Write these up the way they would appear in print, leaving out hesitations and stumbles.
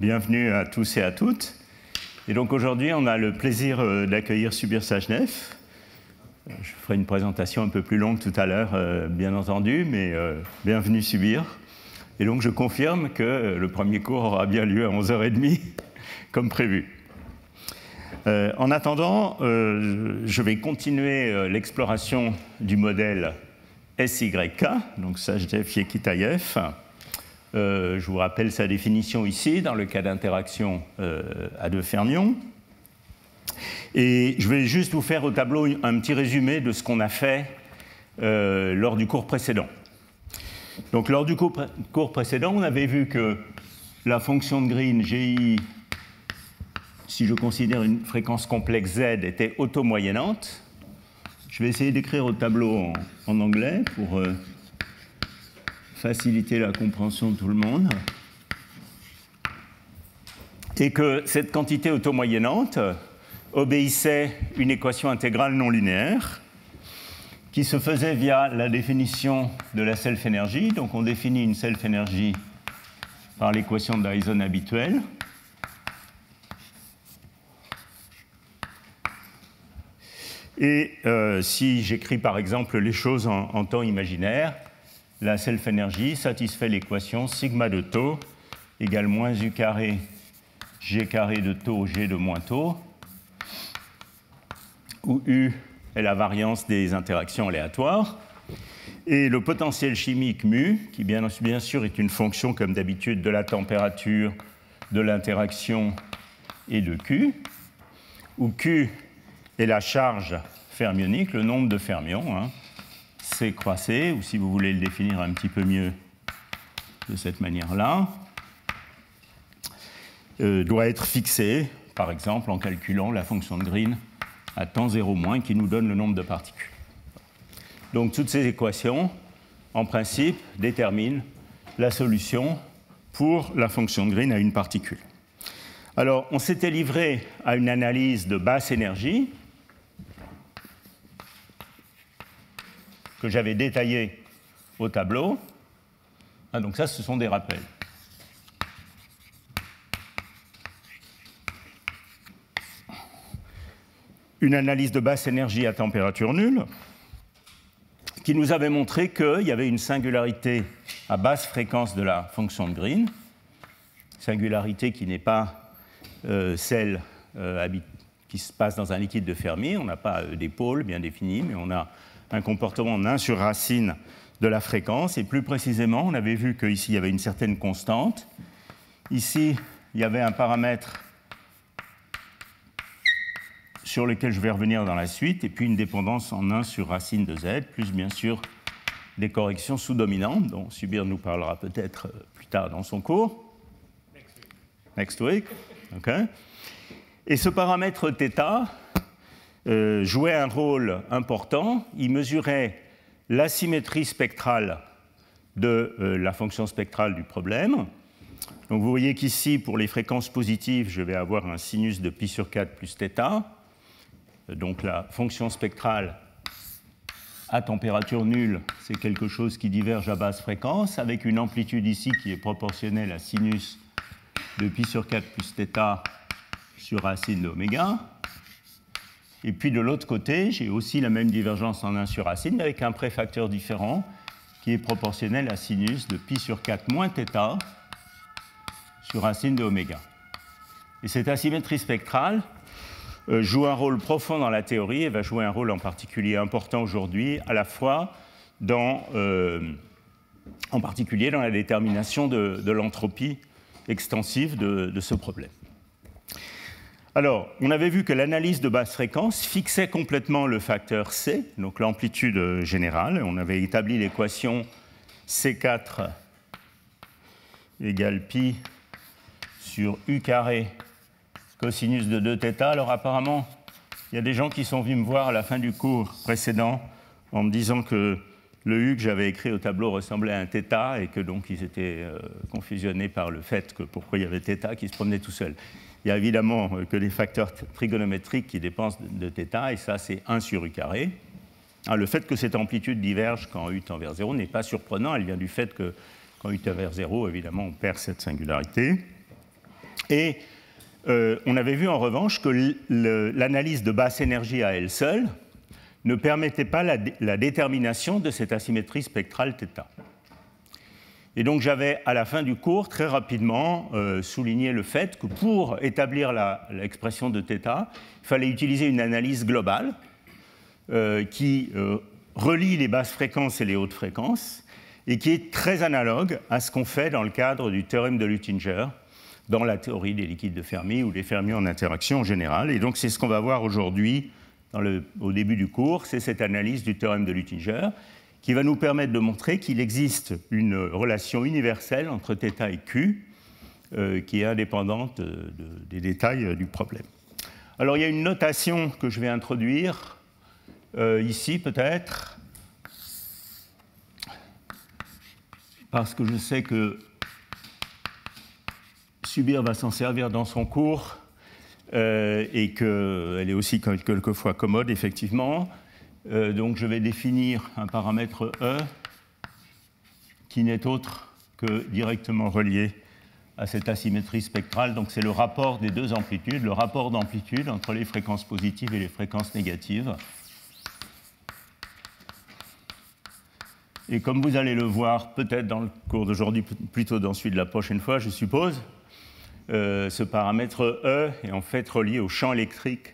Bienvenue à tous et à toutes. Et donc aujourd'hui, on a le plaisir d'accueillir Subir Sajnev. Je ferai une présentation un peu plus longue tout à l'heure, bien entendu, mais bienvenue Subir. Et donc je confirme que le premier cours aura bien lieu à 11h30, comme prévu. En attendant, je vais continuer l'exploration du modèle SYK, donc Sajnev-Yekitaev. Je vous rappelle sa définition ici, dans le cas d'interaction à deux fermions. Et je vais juste vous faire au tableau un petit résumé de ce qu'on a fait lors du cours précédent. Donc, lors du cours précédent, on avait vu que la fonction de Green, GI, si je considère une fréquence complexe Z, était automoyennante. Je vais essayer d'écrire au tableau en anglais pour faciliter la compréhension de tout le monde. Et que cette quantité automoyennante obéissait à une équation intégrale non linéaire qui se faisait via la définition de la self-énergie. Donc on définit une self-énergie par l'équation de Dyson habituelle. Et si j'écris par exemple les choses en temps imaginaire, la self-énergie satisfait l'équation sigma de taux égale moins U carré G carré de taux G de moins taux, où U est la variance des interactions aléatoires, et le potentiel chimique mu, qui bien sûr est une fonction comme d'habitude de la température, de l'interaction et de Q, où Q est la charge fermionique, le nombre de fermions, C croix C, ou si vous voulez le définir un petit peu mieux de cette manière-là, doit être fixé, par exemple, en calculant la fonction de Green à temps 0- qui nous donne le nombre de particules. Donc toutes ces équations, en principe, déterminent la solution pour la fonction de Green à une particule. Alors, on s'était livré à une analyse de basse énergie, que j'avais détaillé au tableau. Donc ça, ce sont des rappels. Une analyse de basse énergie à température nulle qui nous avait montré qu'il y avait une singularité à basse fréquence de la fonction de Green, singularité qui n'est pas celle qui se passe dans un liquide de Fermi. On n'a pas des pôles bien définis, mais on a un comportement en 1 sur racine de la fréquence. Et plus précisément, on avait vu qu'ici, il y avait une certaine constante. Ici, il y avait un paramètre sur lequel je vais revenir dans la suite, et puis une dépendance en 1 sur racine de Z, plus bien sûr des corrections sous-dominantes, dont Subir nous parlera peut-être plus tard dans son cours. Next week. Okay. Et ce paramètre θ jouait un rôle important. Il mesurait l'asymétrie spectrale de la fonction spectrale du problème. Donc vous voyez qu'ici, pour les fréquences positives, je vais avoir un sinus de pi sur 4 plus θ. Donc la fonction spectrale à température nulle, c'est quelque chose qui diverge à basse fréquence, avec une amplitude ici qui est proportionnelle à sinus de pi sur 4 plus θ sur racine de oméga. Et puis de l'autre côté, j'ai aussi la même divergence en 1 sur racine, mais avec un préfacteur différent qui est proportionnel à sinus de pi sur 4 moins θ sur racine de oméga. Et cette asymétrie spectrale joue un rôle profond dans la théorie et va jouer un rôle en particulier important aujourd'hui, à la fois en particulier dans la détermination de l'entropie extensive de ce problème. Alors, on avait vu que l'analyse de basse fréquence fixait complètement le facteur C, donc l'amplitude générale. On avait établi l'équation C4 égale pi sur U carré cosinus de 2θ. Alors apparemment, il y a des gens qui sont venus me voir à la fin du cours précédent en me disant que le U que j'avais écrit au tableau ressemblait à un θ et que donc ils étaient confusionnés par le fait que pourquoi il y avait θ qui se promenait tout seul. Il y a évidemment que des facteurs trigonométriques qui dépendent de θ, et ça, c'est 1 sur U carré. Le fait que cette amplitude diverge quand U tend vers 0 n'est pas surprenant. Elle vient du fait que quand U tend vers 0, évidemment, on perd cette singularité. Et on avait vu en revanche que l'analyse de basse énergie à elle seule ne permettait pas la détermination de cette asymétrie spectrale θ. Et donc j'avais, à la fin du cours, très rapidement souligné le fait que pour établir l'expression de θ, il fallait utiliser une analyse globale qui relie les basses fréquences et les hautes fréquences et qui est très analogue à ce qu'on fait dans le cadre du théorème de Luttinger dans la théorie des liquides de Fermi ou des fermions en interaction en général. Et donc c'est ce qu'on va voir aujourd'hui au début du cours, c'est cette analyse du théorème de Luttinger qui va nous permettre de montrer qu'il existe une relation universelle entre θ et Q qui est indépendante des détails du problème. Alors il y a une notation que je vais introduire ici peut-être, parce que je sais que Subir va s'en servir dans son cours et qu'elle est aussi quelquefois commode, effectivement. Donc je vais définir un paramètre E qui n'est autre que directement relié à cette asymétrie spectrale. Donc c'est le rapport des deux amplitudes, le rapport d'amplitude entre les fréquences positives et les fréquences négatives. Et comme vous allez le voir peut-être dans le cours d'aujourd'hui, plutôt dans celui de la prochaine fois, je suppose, ce paramètre E est en fait relié au champ électrique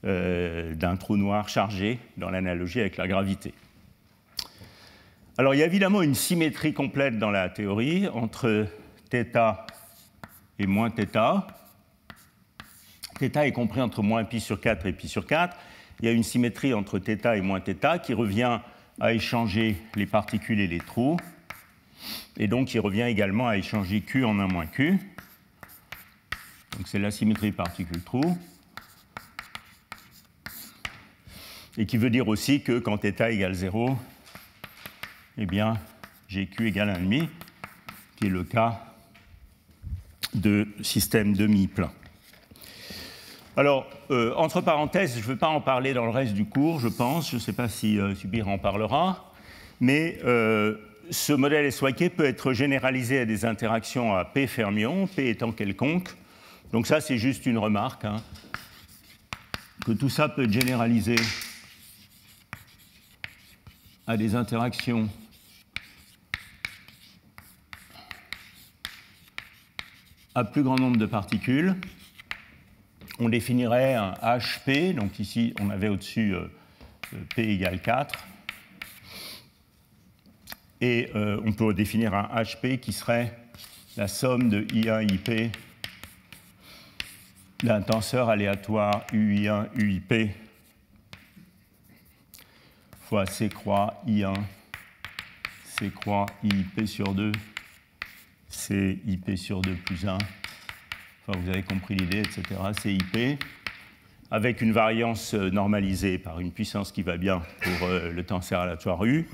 d'un trou noir chargé dans l'analogie avec la gravité. Alors il y a évidemment une symétrie complète dans la théorie entre θ et moins θ. θ est compris entre moins π sur 4 et π sur 4. Il y a une symétrie entre θ et moins θ qui revient à échanger les particules et les trous, et donc qui revient également à échanger Q en 1 moins Q. Donc c'est la symétrie particule-trou. Et qui veut dire aussi que quand θ égale 0, eh bien, GQ égale 1,5, qui est le cas de système demi-plein. Alors, entre parenthèses, je ne vais pas en parler dans le reste du cours, je pense. Je ne sais pas si Subir en parlera. Mais ce modèle SYK peut être généralisé à des interactions à P fermions, P étant quelconque. Donc ça, c'est juste une remarque, hein, que tout ça peut être généralisé à des interactions à plus grand nombre de particules. On définirait un HP, donc ici on avait au-dessus P égale 4, et on peut définir un HP qui serait la somme de I1, IP d'un tenseur aléatoire UI1, UIP fois C croix I1, C croix IIP sur 2, C IP sur 2 plus 1, enfin vous avez compris l'idée, etc., CIP, avec une variance normalisée par une puissance qui va bien pour le tenseur aléatoire U.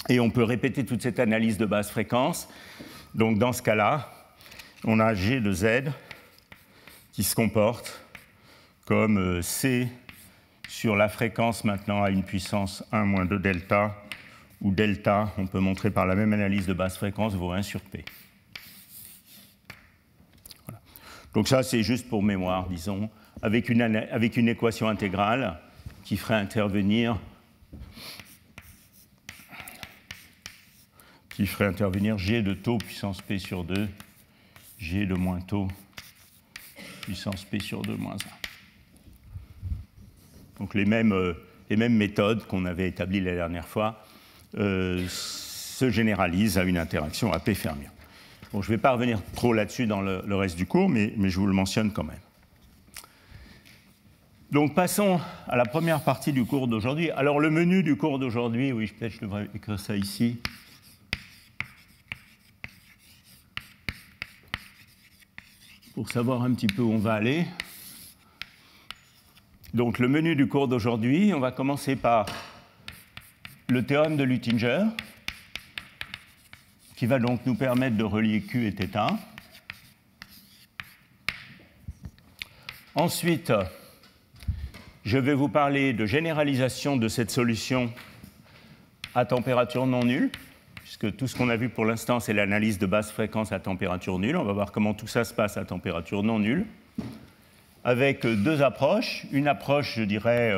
Et on peut répéter toute cette analyse de basse fréquence. Donc dans ce cas-là, on a G de Z qui se comporte comme C sur la fréquence maintenant à une puissance 1 moins 2 delta, où delta, on peut montrer par la même analyse de basse fréquence, vaut 1 sur P. Voilà. Donc ça, c'est juste pour mémoire, disons, avec une équation intégrale qui ferait intervenir G de taux puissance P sur 2, G de moins taux puissance P sur 2 moins 1. Donc les mêmes méthodes qu'on avait établies la dernière fois se généralisent à une interaction à P fermien. Bon, je ne vais pas revenir trop là-dessus dans le reste du cours, mais je vous le mentionne quand même. Donc passons à la première partie du cours d'aujourd'hui. Alors le menu du cours d'aujourd'hui, oui, peut-être je devrais écrire ça ici. Pour savoir un petit peu où on va aller. Donc le menu du cours d'aujourd'hui, on va commencer par le théorème de Luttinger, qui va donc nous permettre de relier Q et θ. Ensuite, je vais vous parler de généralisation de cette solution à température non nulle, puisque tout ce qu'on a vu pour l'instant, c'est l'analyse de basse fréquence à température nulle. On va voir comment tout ça se passe à température non nulle, avec deux approches. Une approche, je dirais,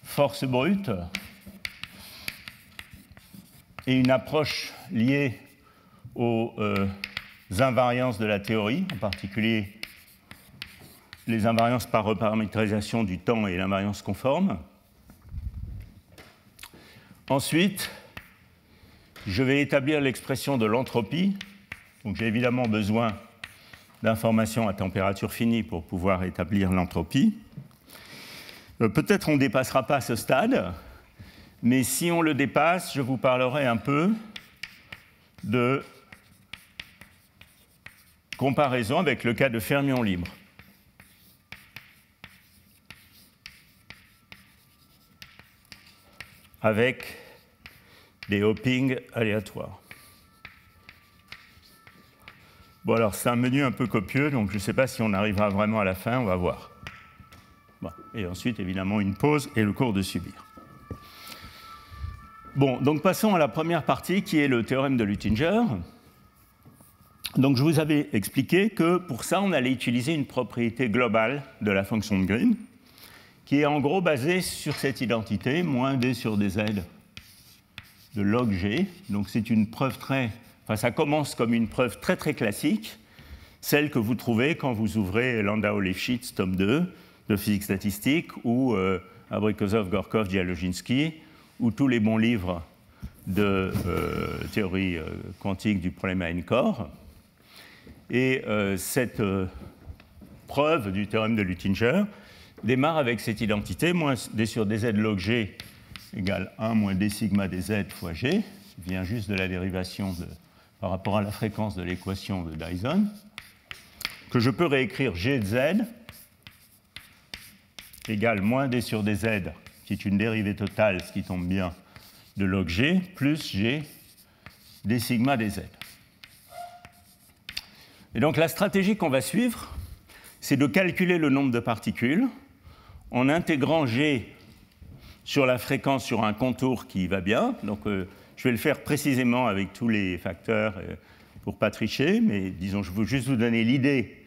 force brute, et une approche liée aux invariances de la théorie, en particulier les invariances par reparamétrisation du temps et l'invariance conforme. Ensuite, je vais établir l'expression de l'entropie. Donc j'ai évidemment besoin d'informations à température finie pour pouvoir établir l'entropie. Peut-être on ne dépassera pas ce stade, mais si on le dépasse, je vous parlerai un peu de comparaison avec le cas de fermions libres. Avec des hoppings aléatoires. Bon, alors c'est un menu un peu copieux, donc je ne sais pas si on arrivera vraiment à la fin, on va voir. Bon, et ensuite, évidemment, une pause et le cours de subir. Bon, donc passons à la première partie qui est le théorème de Luttinger. Donc je vous avais expliqué que pour ça, on allait utiliser une propriété globale de la fonction de Green, qui est en gros basée sur cette identité, moins d sur dz de log g. Donc c'est une preuve enfin ça commence comme une preuve très très classique, celle que vous trouvez quand vous ouvrez Landau-Lifshitz, tome 2, de physique statistique, ou Abrikosov, Gorkov, Dialoginski, ou tous les bons livres de théorie quantique du problème à n-corps. Et cette preuve du théorème de Luttinger démarre avec cette identité, moins d sur dz log g égale 1 moins d sigma dz fois g, qui vient juste de la dérivation par rapport à la fréquence de l'équation de Dyson, que je peux réécrire g de z égale moins d sur dz, qui est une dérivée totale, ce qui tombe bien, de log g, plus g d sigma dz. Et donc la stratégie qu'on va suivre, c'est de calculer le nombre de particules en intégrant g sur la fréquence sur un contour qui va bien. Donc je vais le faire précisément avec tous les facteurs pour ne pas tricher, mais disons, je veux juste vous donner l'idée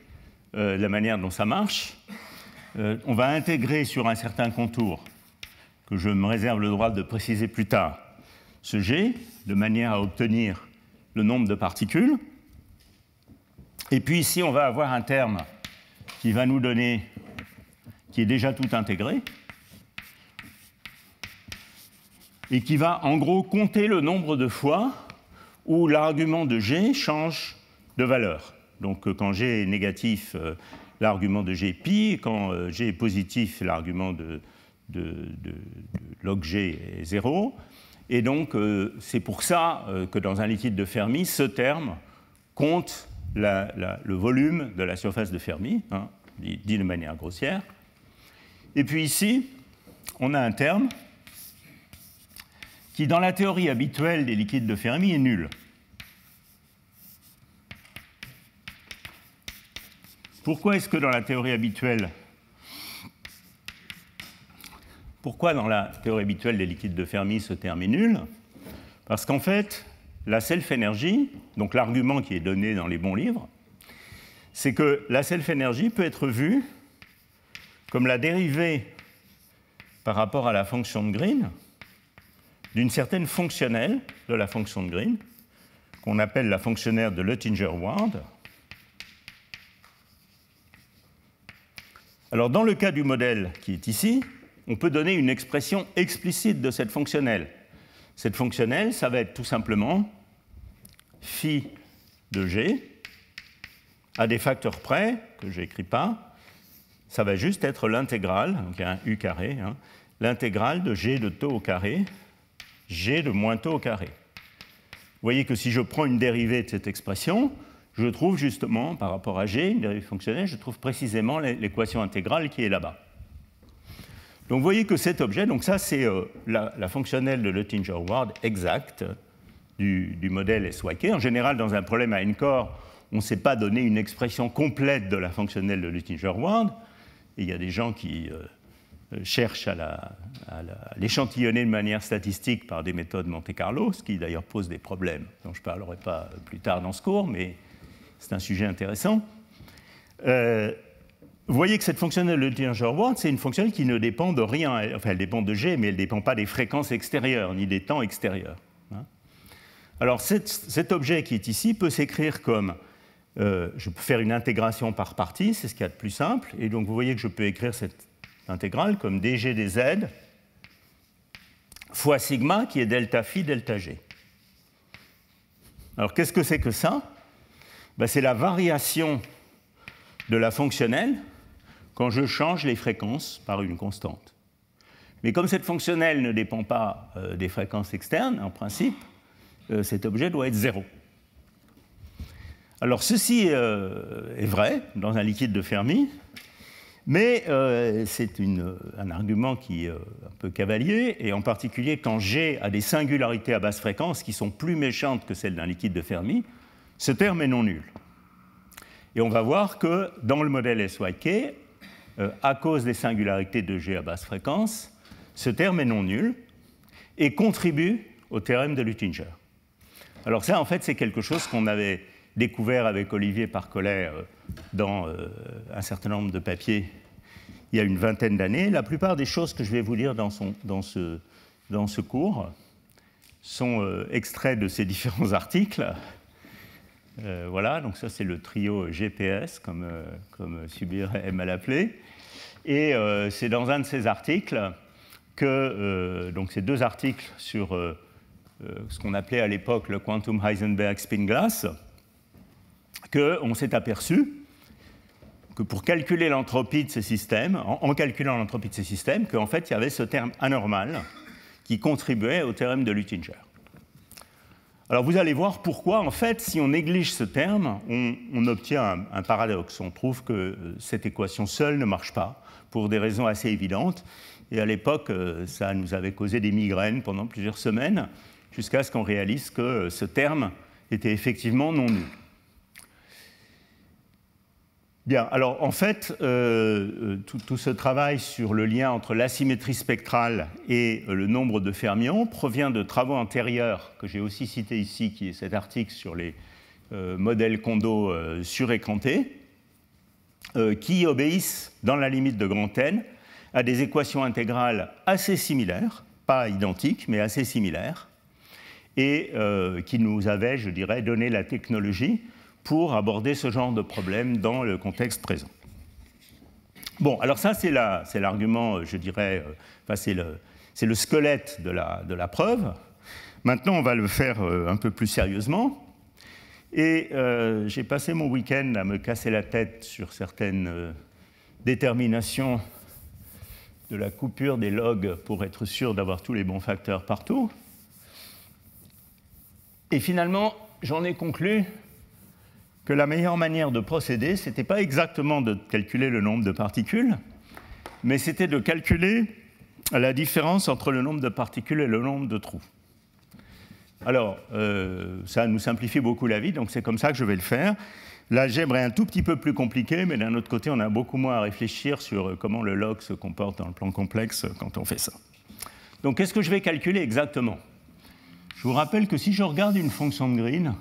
de la manière dont ça marche. On va intégrer sur un certain contour, que je me réserve le droit de préciser plus tard, ce g, de manière à obtenir le nombre de particules. Et puis ici, on va avoir un terme qui va nous donner, qui est déjà tout intégré, et qui va en gros compter le nombre de fois où l'argument de g change de valeur. Donc quand g est négatif, l'argument de g est pi, quand g est positif, l'argument de log g est 0. Et donc c'est pour ça que dans un liquide de Fermi, ce terme compte le volume de la surface de Fermi, hein, dit de manière grossière. Et puis ici, on a un terme qui, dans la théorie habituelle des liquides de Fermi, est nul. Pourquoi est-ce que dans la théorie habituelle, des liquides de Fermi, ce terme est nul? Parce qu'en fait, la self-énergie, donc l'argument qui est donné dans les bons livres, c'est que la self-énergie peut être vue comme la dérivée par rapport à la fonction de Green d'une certaine fonctionnelle de la fonction de Green, qu'on appelle la fonctionnaire de Luttinger-Ward. Alors, dans le cas du modèle qui est ici, on peut donner une expression explicite de cette fonctionnelle. Cette fonctionnelle, ça va être tout simplement phi de g, à des facteurs près, que je n'écris pas, ça va juste être l'intégrale, donc il y a un u carré, hein, l'intégrale de g de tau au carré, g de moins tau au carré. Vous voyez que si je prends une dérivée de cette expression, je trouve justement, par rapport à g, une dérivée fonctionnelle, je trouve précisément l'équation intégrale qui est là-bas. Donc vous voyez que cet objet, donc ça c'est la fonctionnelle de Luttinger-Ward exacte du modèle SYK. En général, dans un problème à n-corps, on ne sait pas donner une expression complète de la fonctionnelle de Luttinger-Ward. Et il y a des gens qui cherche à l'échantillonner de manière statistique par des méthodes Monte-Carlo, ce qui d'ailleurs pose des problèmes dont je ne parlerai pas plus tard dans ce cours, mais c'est un sujet intéressant. Vous voyez que cette fonction de Luttinger-Ward, c'est une fonction qui ne dépend de rien. Enfin, elle dépend de G, mais elle ne dépend pas des fréquences extérieures, ni des temps extérieurs. Alors, cet objet qui est ici peut s'écrire comme... je peux faire une intégration par partie, c'est ce qu'il y a de plus simple. Et donc, vous voyez que je peux écrire cette intégrale comme dg dz fois sigma, qui est delta phi, delta g. Alors, qu'est-ce que c'est que ça? Ben, c'est la variation de la fonctionnelle quand je change les fréquences par une constante. Mais comme cette fonctionnelle ne dépend pas des fréquences externes, en principe, cet objet doit être 0. Alors ceci est vrai dans un liquide de Fermi, mais c'est un argument qui est un peu cavalier, et en particulier quand G a des singularités à basse fréquence qui sont plus méchantes que celles d'un liquide de Fermi, ce terme est non nul. Et on va voir que dans le modèle SYK, à cause des singularités de G à basse fréquence, ce terme est non nul et contribue au théorème de Luttinger. Alors ça, en fait, c'est quelque chose qu'on avait découvert avec Olivier Parcollet dans un certain nombre de papiers il y a une vingtaine d'années. La plupart des choses que je vais vous lire dans ce cours sont extraits de ces différents articles. Voilà, donc ça c'est le trio GPS, comme Subir aime à l'appeler. Et c'est dans un de ces articles que, donc ces deux articles sur ce qu'on appelait à l'époque le Quantum Heisenberg Spin Glass, qu'on s'est aperçu que pour calculer l'entropie de ces systèmes, en calculant l'entropie de ces systèmes, qu'en fait il y avait ce terme anormal qui contribuait au théorème de Luttinger. Alors vous allez voir pourquoi, en fait, si on néglige ce terme, on obtient un paradoxe. On trouve que cette équation seule ne marche pas, pour des raisons assez évidentes. Et à l'époque, ça nous avait causé des migraines pendant plusieurs semaines, jusqu'à ce qu'on réalise que ce terme était effectivement non nul. Bien, alors en fait, tout ce travail sur le lien entre l'asymétrie spectrale et le nombre de fermions provient de travaux antérieurs que j'ai aussi cités ici, qui est cet article sur les modèles Kondo surécrantés, qui obéissent, dans la limite de grand N, à des équations intégrales assez similaires, pas identiques, mais assez similaires, et qui nous avaient, je dirais, donné la technologie pour aborder ce genre de problème dans le contexte présent. Bon, alors ça, c'est l'argument, je dirais, enfin, c'est le squelette de la preuve. Maintenant, on va le faire un peu plus sérieusement. Et j'ai passé mon week-end à me casser la tête sur certaines déterminations de la coupure des logs pour être sûr d'avoir tous les bons facteurs partout. Et finalement, j'en ai conclu que la meilleure manière de procéder, ce n'était pas exactement de calculer le nombre de particules, mais c'était de calculer la différence entre le nombre de particules et le nombre de trous. Alors, ça nous simplifie beaucoup la vie, donc c'est comme ça que je vais le faire. L'algèbre est un tout petit peu plus compliquée, mais d'un autre côté, on a beaucoup moins à réfléchir sur comment le log se comporte dans le plan complexe quand on fait ça. Donc, qu'est-ce que je vais calculer exactement? Je vous rappelle que si je regarde une fonction de Green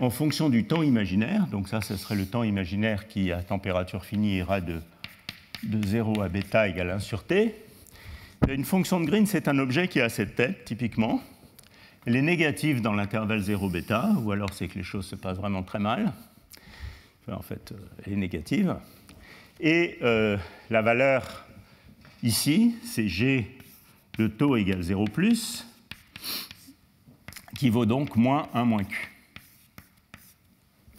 en fonction du temps imaginaire, donc ça, ce serait le temps imaginaire qui, à température finie, ira de 0 à bêta égale 1 sur t. Une fonction de Green, c'est un objet qui a cette tête, typiquement. Elle est négative dans l'intervalle 0-bêta, ou alors c'est que les choses se passent vraiment très mal. Enfin, en fait, elle est négative. Et la valeur ici, c'est G de taux égale 0+, qui vaut donc moins 1 moins Q.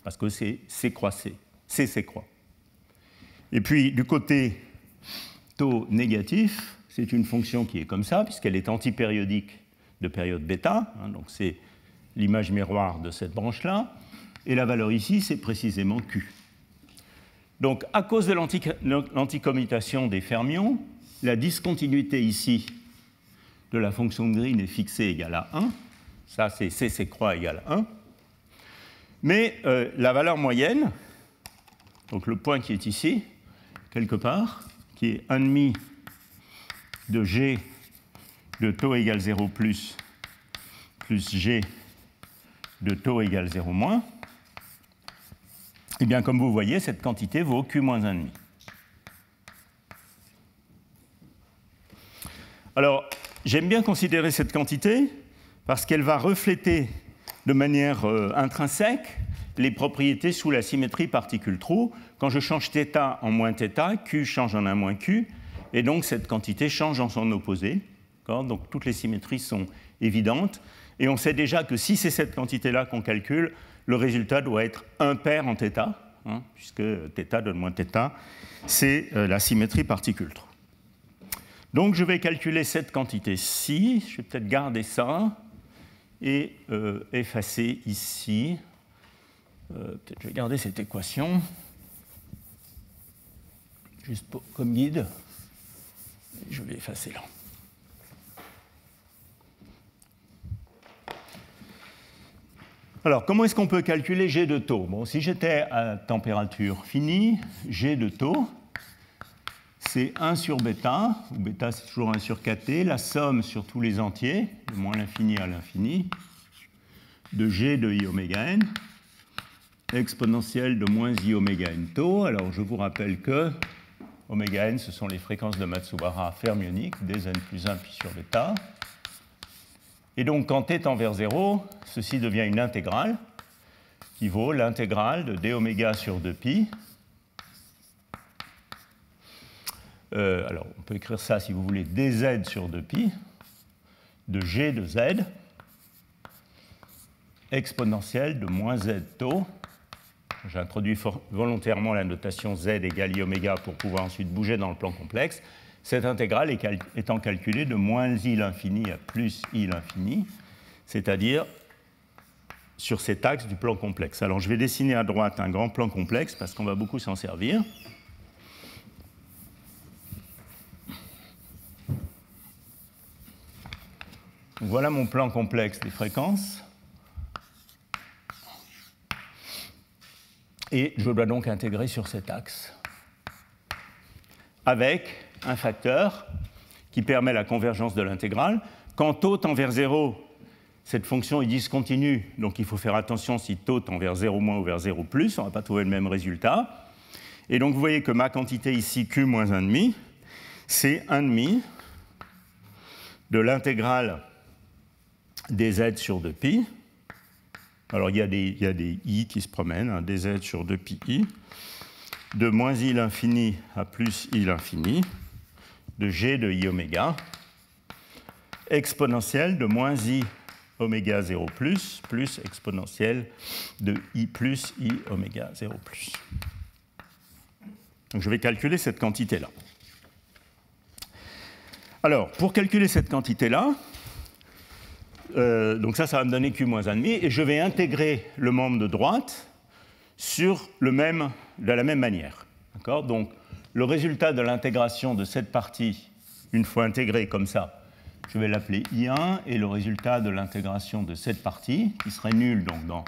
Parce que c'est C croix C, C croix. Et puis, du côté taux négatif, c'est une fonction qui est comme ça, puisqu'elle est antipériodique de période bêta, hein, donc c'est l'image miroir de cette branche-là, et la valeur ici, c'est précisément Q. Donc, à cause de l'anticommutation des fermions, la discontinuité ici de la fonction de Green est fixée égale à 1, ça c'est C croix égale 1, mais la valeur moyenne, donc le point qui est ici, quelque part, qui est 1,5 de G de taux égale 0 plus G de taux égale 0 moins, eh bien, comme vous voyez, cette quantité vaut Q moins 1,5. Alors, j'aime bien considérer cette quantité parce qu'elle va refléter de manière intrinsèque les propriétés sous la symétrie particule-trou. Quand je change θ en moins θ, Q change en 1 moins Q, et donc cette quantité change en son opposé. Donc toutes les symétries sont évidentes, et on sait déjà que si c'est cette quantité-là qu'on calcule, le résultat doit être impair en θ, puisque θ donne moins θ, c'est la symétrie particule-trou. Donc je vais calculer cette quantité-ci, je vais peut-être garder ça, et effacer ici. Peut-être je vais garder cette équation, juste comme guide. Et je vais effacer là. Alors, comment est-ce qu'on peut calculer G de taux? Bon, si j'étais à température finie, G de taux, c'est 1 sur bêta, où bêta c'est toujours 1 sur kT, la somme sur tous les entiers, de moins l'infini à l'infini, de G de I oméga n, exponentielle de moins I oméga n taux. Alors, je vous rappelle que oméga n, ce sont les fréquences de Matsubara fermioniques, dn plus 1 pi sur bêta. Et donc, quand t tend vers 0, ceci devient une intégrale qui vaut l'intégrale de d oméga sur 2pi. Alors, on peut écrire ça, si vous voulez, dz sur 2pi, de g de z, exponentielle de moins z taux. J'introduis volontairement la notation z égale i oméga pour pouvoir ensuite bouger dans le plan complexe. Cette intégrale étant calculée de moins i l'infini à plus i l'infini, c'est-à-dire sur cet axe du plan complexe. Alors je vais dessiner à droite un grand plan complexe parce qu'on va beaucoup s'en servir. Donc voilà mon plan complexe des fréquences. Et je dois donc intégrer sur cet axe avec un facteur qui permet la convergence de l'intégrale. Quand taux tend vers 0, cette fonction est discontinue, donc il faut faire attention si taux tend vers 0 moins ou vers 0 plus, on ne va pas trouver le même résultat. Et donc vous voyez que ma quantité ici, Q moins 1,5, c'est 1,5 de l'intégrale dz sur 2pi. Alors il y a des i qui se promènent, dz sur 2pi i, de moins i l'infini à plus i l'infini, de g de i oméga, exponentielle de moins i oméga 0 plus exponentielle de i plus i oméga 0 plus. Donc je vais calculer cette quantité-là. Alors, pour calculer cette quantité-là, donc ça va me donner Q moins 1,5, et je vais intégrer le membre de droite de la même manière. Donc, le résultat de l'intégration de cette partie, une fois intégrée comme ça, je vais l'appeler I1, et le résultat de l'intégration de cette partie, qui serait nul donc dans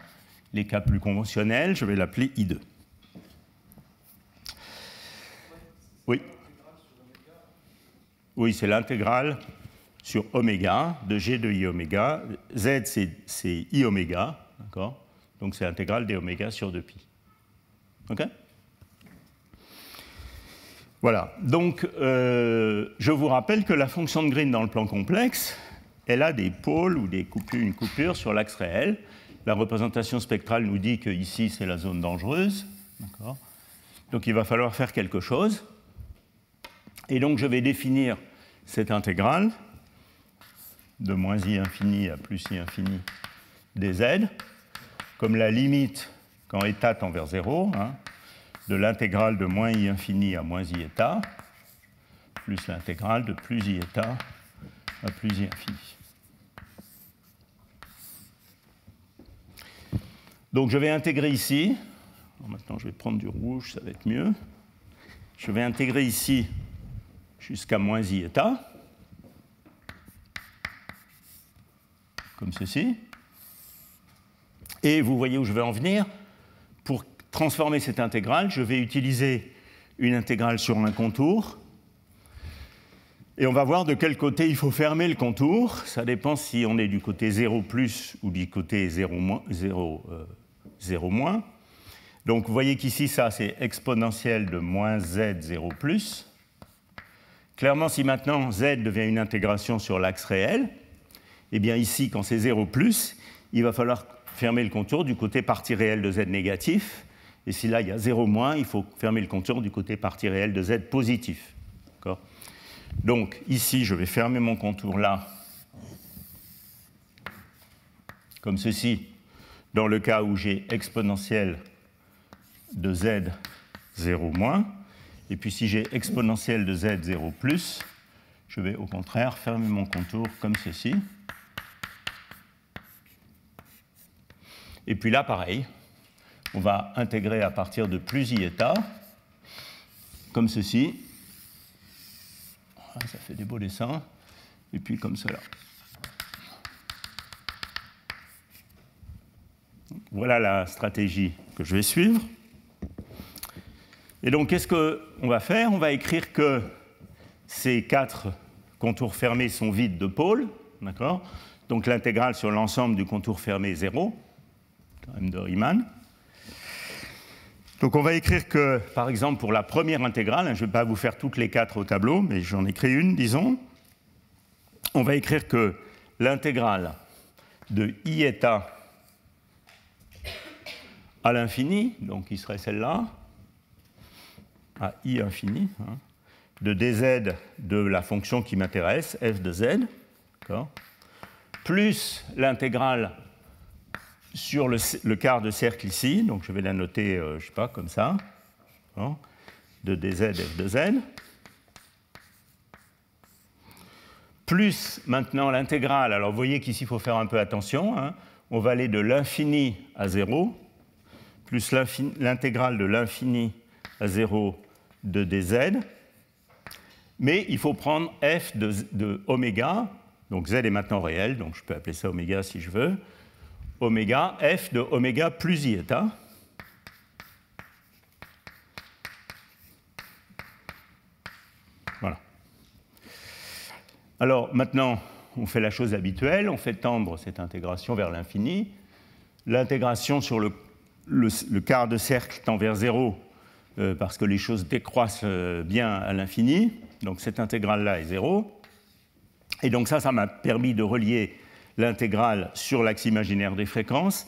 les cas plus conventionnels, je vais l'appeler I2. Oui. Oui, c'est l'intégrale sur oméga de g de i oméga. Z, c'est i oméga, d'accord? Donc c'est l'intégrale d oméga sur 2pi. OK? Voilà. Donc, je vous rappelle que la fonction de Green dans le plan complexe, elle a des pôles ou une coupure sur l'axe réel. La représentation spectrale nous dit que ici, c'est la zone dangereuse. D'accord? Donc, il va falloir faire quelque chose. Et donc, je vais définir cette intégrale de moins i infini à plus i infini dz comme la limite quand état tend vers 0, de l'intégrale de moins i infini à moins i état, plus l'intégrale de plus i état à plus i infini. Donc je vais intégrer ici, maintenant je vais prendre du rouge, ça va être mieux, je vais intégrer ici jusqu'à moins i état, comme ceci. Et vous voyez où je vais en venir. Pour transformer cette intégrale, je vais utiliser une intégrale sur un contour Et on va voir de quel côté il faut fermer le contour. Ça dépend si on est du côté 0 plus ou du côté 0 moins. Donc vous voyez qu'ici, ça, c'est exponentielle de moins z0 plus. Clairement, si maintenant z devient une intégration sur l'axe réel, eh bien ici, quand c'est 0 plus, il va falloir fermer le contour du côté partie réelle de z négatif. Et si là, il y a 0 moins, il faut fermer le contour du côté partie réelle de z positif. Donc ici, je vais fermer mon contour là, comme ceci, dans le cas où j'ai exponentielle de z 0 moins. Et puis si j'ai exponentielle de z 0 plus, je vais au contraire fermer mon contour comme ceci. Et puis là, pareil, on va intégrer à partir de plus iêta, comme ceci. Ça fait des beaux dessins. Et puis comme cela. Voilà la stratégie que je vais suivre. Et donc, qu'est-ce qu'on va faire? On va écrire que ces 4 contours fermés sont vides de pôles. D'accord? Donc, l'intégrale sur l'ensemble du contour fermé est 0, théorème de Riemann. Donc on va écrire que, par exemple, pour la première intégrale, je ne vais pas vous faire toutes les 4 au tableau, mais j'en écris une, disons. On va écrire que l'intégrale de iêta à l'infini, donc qui serait celle-là, à i infini, de dz de la fonction qui m'intéresse, f de z, plus l'intégrale sur le quart de cercle ici, donc je vais la noter, je ne sais pas, comme ça, de dz f de z, plus maintenant l'intégrale, alors vous voyez qu'ici il faut faire un peu attention, on va aller de l'infini à 0, plus l'intégrale de l'infini à 0 de dz, mais il faut prendre f de oméga, donc z est maintenant réel, donc je peux appeler ça oméga si je veux, oméga, f de oméga plus iêta. Voilà. Alors maintenant, on fait la chose habituelle, on fait tendre cette intégration vers l'infini. L'intégration sur le quart de cercle tend vers 0 parce que les choses décroissent bien à l'infini. Donc cette intégrale-là est 0. Et donc ça m'a permis de relier l'intégrale sur l'axe imaginaire des fréquences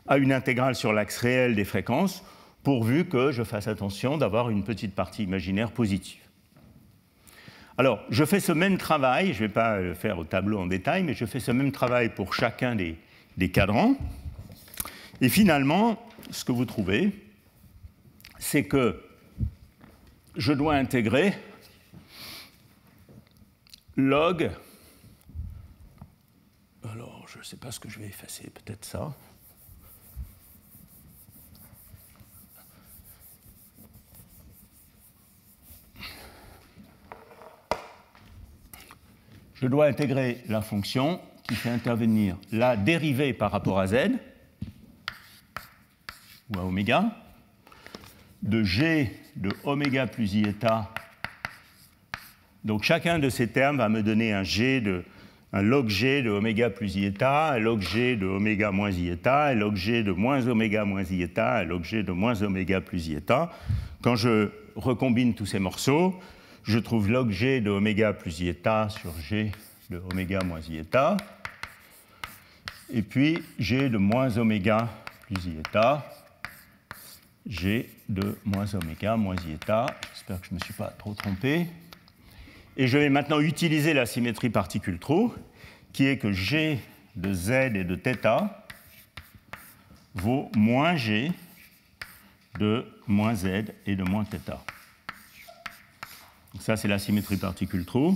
à une intégrale sur l'axe réel des fréquences, pourvu que je fasse attention d'avoir une petite partie imaginaire positive. Alors, je fais ce même travail, je ne vais pas le faire au tableau en détail, mais je fais ce même travail pour chacun des cadrans. Et finalement, ce que vous trouvez, c'est que je dois intégrer log. Alors, je ne sais pas ce que je vais effacer, peut-être ça. Je dois intégrer la fonction qui fait intervenir la dérivée par rapport à z, ou à oméga, de g de oméga plus iêta. Donc chacun de ces termes va me donner un log g de oméga plus iêta, un log g de oméga moins iêta, un log g de moins oméga moins iêta, un log g de moins oméga plus iêta. Quand je recombine tous ces morceaux, je trouve log g de oméga plus iêta sur g de oméga moins iêta, et puis g de moins oméga plus iêta, g de moins oméga moins iêta. J'espère que je ne me suis pas trop trompé. Et je vais maintenant utiliser la symétrie particule-trou, qui est que g de z et de θ vaut moins g de moins z et de moins θ. Donc ça, c'est la symétrie particule-trou.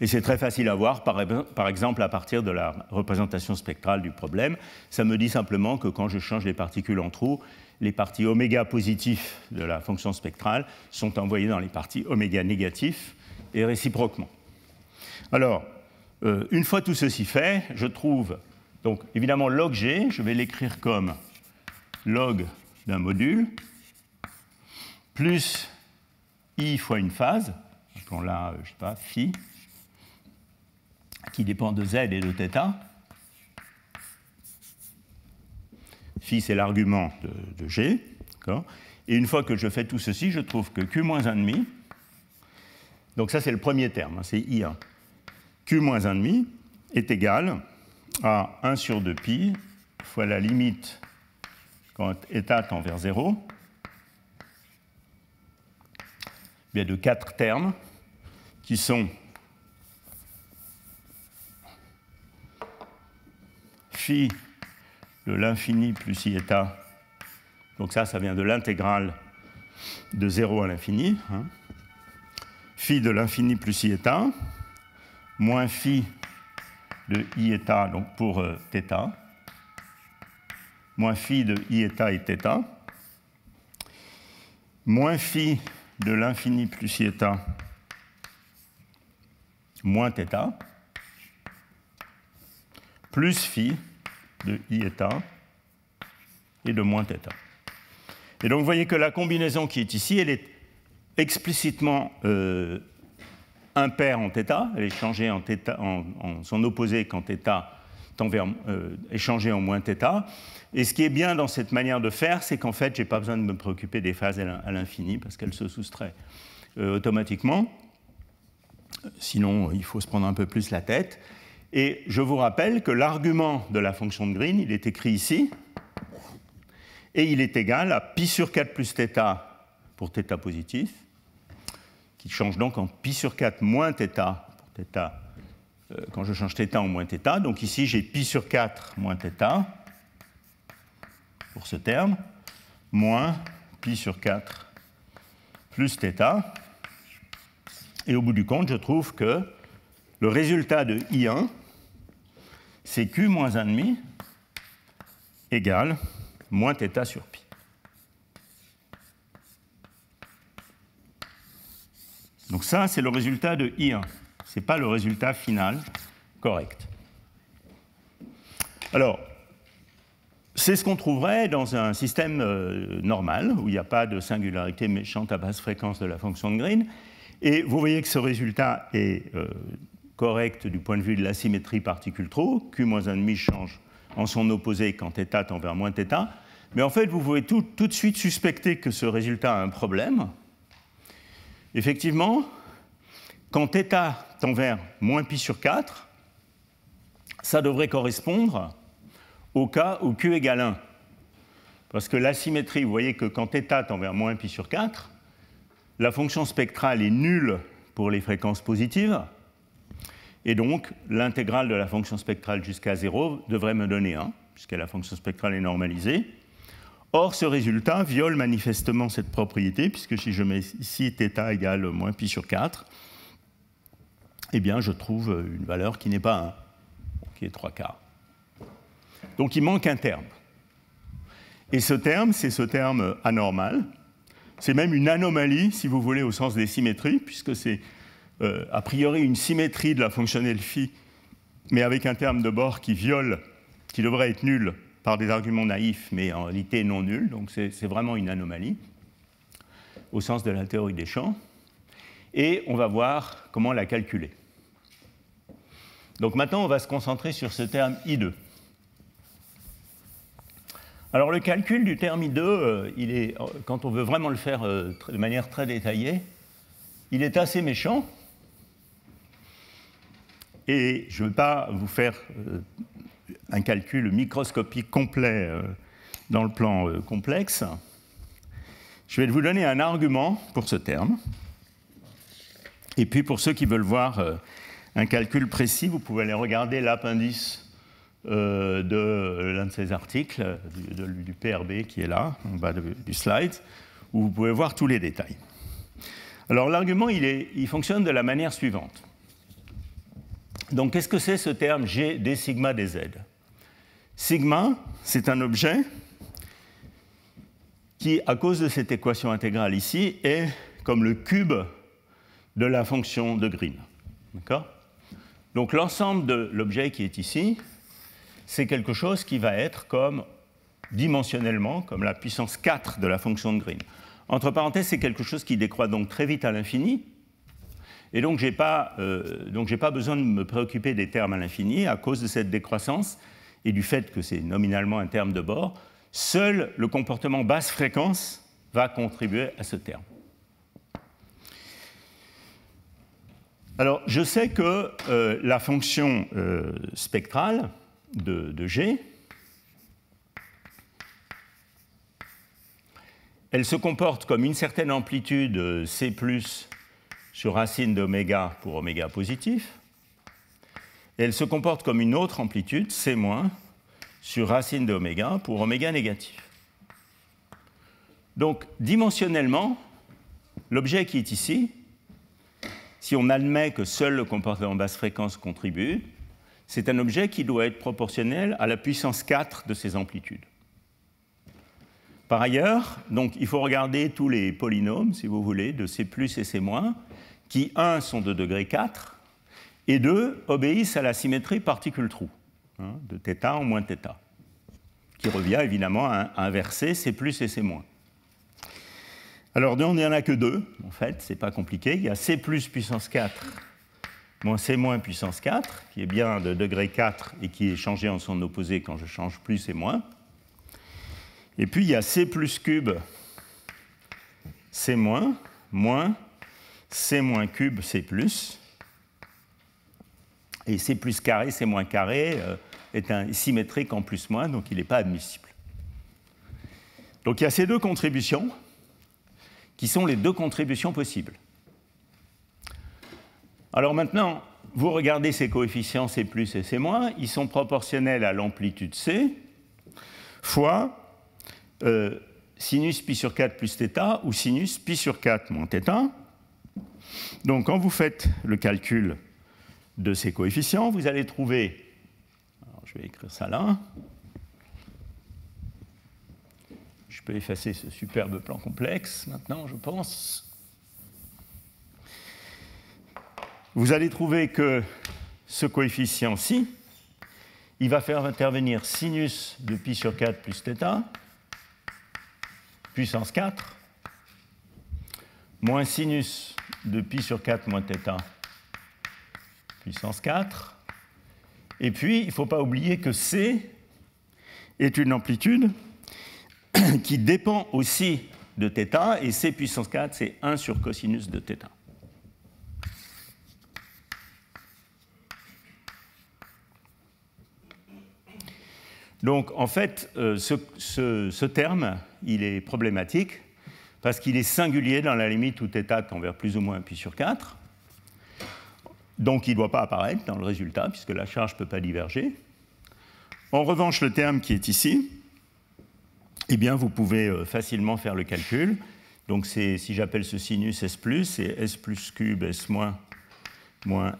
Et c'est très facile à voir, par exemple, à partir de la représentation spectrale du problème. Ça me dit simplement que quand je change les particules en trous, les parties oméga positifs de la fonction spectrale sont envoyées dans les parties oméga négatifs et réciproquement. Alors, une fois tout ceci fait, je trouve, donc évidemment, log g, je vais l'écrire comme log d'un module, plus i fois une phase, appelons là, je ne sais pas, phi, qui dépend de z et de θ. Phi, c'est l'argument de G. Et une fois que je fais tout ceci, je trouve que Q-1,5, donc ça c'est le premier terme, c'est I1. Q-1,5 est égal à 1 sur 2 pi fois la limite quand θ tend vers 0, bien de 4 termes qui sont phi de l'infini plus iθ, donc ça vient de l'intégrale de 0 à l'infini, hein. Phi de l'infini plus iθ, moins phi de iθ, donc pour θ, moins phi de iθ et θ, moins phi de l'infini plus iθ, moins θ, plus phi de iθ et de moins θ. Et donc vous voyez que la combinaison qui est ici, elle est explicitement impaire en θ, elle est changée en son opposé quand θ tend vers est changé en moins θ. Et ce qui est bien dans cette manière de faire, c'est qu'en fait, je n'ai pas besoin de me préoccuper des phases à l'infini, parce qu'elles se soustraient automatiquement. Sinon, il faut se prendre un peu plus la tête. Et je vous rappelle que l'argument de la fonction de Green, il est écrit ici, et il est égal à pi sur 4 plus θ pour θ positif, qui change donc en pi sur 4 moins θ pour θ, quand je change θ en moins θ. Donc ici, j'ai pi sur 4 moins θ pour ce terme, moins pi sur 4 plus θ. Et au bout du compte, je trouve que le résultat de I1, c'est Q moins 1,5 égale moins θ sur pi. Donc ça, c'est le résultat de I1. Ce n'est pas le résultat final correct. Alors, c'est ce qu'on trouverait dans un système normal, où il n'y a pas de singularité méchante à basse fréquence de la fonction de Green. Et vous voyez que ce résultat est correct du point de vue de la symétrie particule-trou. Q-1,5 change en son opposé quand θ tend vers moins θ. Mais en fait, vous pouvez tout de suite suspecter que ce résultat a un problème. Effectivement, quand θ tend vers moins pi sur 4, ça devrait correspondre au cas où Q égale 1. Parce que la symétrie, vous voyez que quand θ tend vers moins pi sur 4, la fonction spectrale est nulle pour les fréquences positives, et donc l'intégrale de la fonction spectrale jusqu'à 0 devrait me donner 1, puisque la fonction spectrale est normalisée. Or, ce résultat viole manifestement cette propriété, puisque si je mets ici θ égale moins pi sur 4, eh bien je trouve une valeur qui n'est pas 1, qui est 3/4. Donc il manque un terme. Et ce terme, c'est ce terme anormal. C'est même une anomalie, si vous voulez, au sens des symétries, puisque c'est a priori une symétrie de la fonctionnelle phi, mais avec un terme de bord qui viole, qui devrait être nul par des arguments naïfs, mais en réalité non nul. Donc c'est vraiment une anomalie, au sens de la théorie des champs. Et on va voir comment la calculer. Donc maintenant, on va se concentrer sur ce terme I2. Alors le calcul du terme I2, quand on veut vraiment le faire de manière très détaillée, il est assez méchant. Et je ne vais pas vous faire un calcul microscopique complet dans le plan complexe. Je vais vous donner un argument pour ce terme. Et puis pour ceux qui veulent voir un calcul précis, vous pouvez aller regarder l'appendice de l'un de ces articles, du PRB qui est là, en bas du slide, où vous pouvez voir tous les détails. Alors l'argument, il fonctionne de la manière suivante. Donc qu'est-ce que c'est ce terme G d sigma dz? Sigma, c'est un objet qui, à cause de cette équation intégrale ici, est comme le cube de la fonction de Green. D'accord? Donc l'ensemble de l'objet qui est ici, c'est quelque chose qui va être comme, dimensionnellement, comme la puissance 4 de la fonction de Green. Entre parenthèses, c'est quelque chose qui décroît donc très vite à l'infini. Et donc, je n'ai pas besoin de me préoccuper des termes à l'infini à cause de cette décroissance et du fait que c'est nominalement un terme de bord. Seul le comportement basse fréquence va contribuer à ce terme. Alors, je sais que la fonction spectrale de G, elle se comporte comme une certaine amplitude C+, sur racine d'oméga pour oméga positif, et elle se comporte comme une autre amplitude, C-, sur racine d'oméga pour oméga négatif. Donc, dimensionnellement, l'objet qui est ici, si on admet que seul le comportement basse fréquence contribue, c'est un objet qui doit être proportionnel à la puissance 4 de ces amplitudes. Par ailleurs, donc, il faut regarder tous les polynômes, si vous voulez, de C+, et C-, qui, 1, sont de degré 4, et 2, obéissent à la symétrie particule-trou, de θ en moins θ, qui revient évidemment à inverser C+, et C-. Alors, il n'y en a que 2, en fait, ce n'est pas compliqué. Il y a C+ puissance 4 moins C- puissance 4, qui est bien de degré 4 et qui est changé en son opposé quand je change plus et moins. Et puis, il y a C cube C- moins C- cube C+. Et C+ carré, C- carré est symétrique en plus-moins, donc il n'est pas admissible. Donc il y a ces deux contributions qui sont les deux contributions possibles. Alors maintenant, vous regardez ces coefficients C+ et C-, ils sont proportionnels à l'amplitude C fois sinus pi sur 4 plus θ ou sinus pi sur 4 moins θ. Donc quand vous faites le calcul de ces coefficients, vous allez trouver, alors je vais écrire ça là, je peux effacer ce superbe plan complexe maintenant, je pense. Vous allez trouver que ce coefficient-ci, il va faire intervenir sinus de pi sur 4 plus θ, puissance 4, moins sinus de pi sur 4 moins θ, puissance 4. Et puis, il ne faut pas oublier que C est une amplitude qui dépend aussi de θ, et C puissance 4, c'est 1 sur cosinus de θ. Donc, en fait, ce terme, il est problématique parce qu'il est singulier dans la limite où θ tend vers plus ou moins pi sur 4. Donc, il ne doit pas apparaître dans le résultat, puisque la charge ne peut pas diverger. En revanche, le terme qui est ici, eh bien, vous pouvez facilement faire le calcul. Donc, si j'appelle ce sinus S+, c'est S plus cube S moins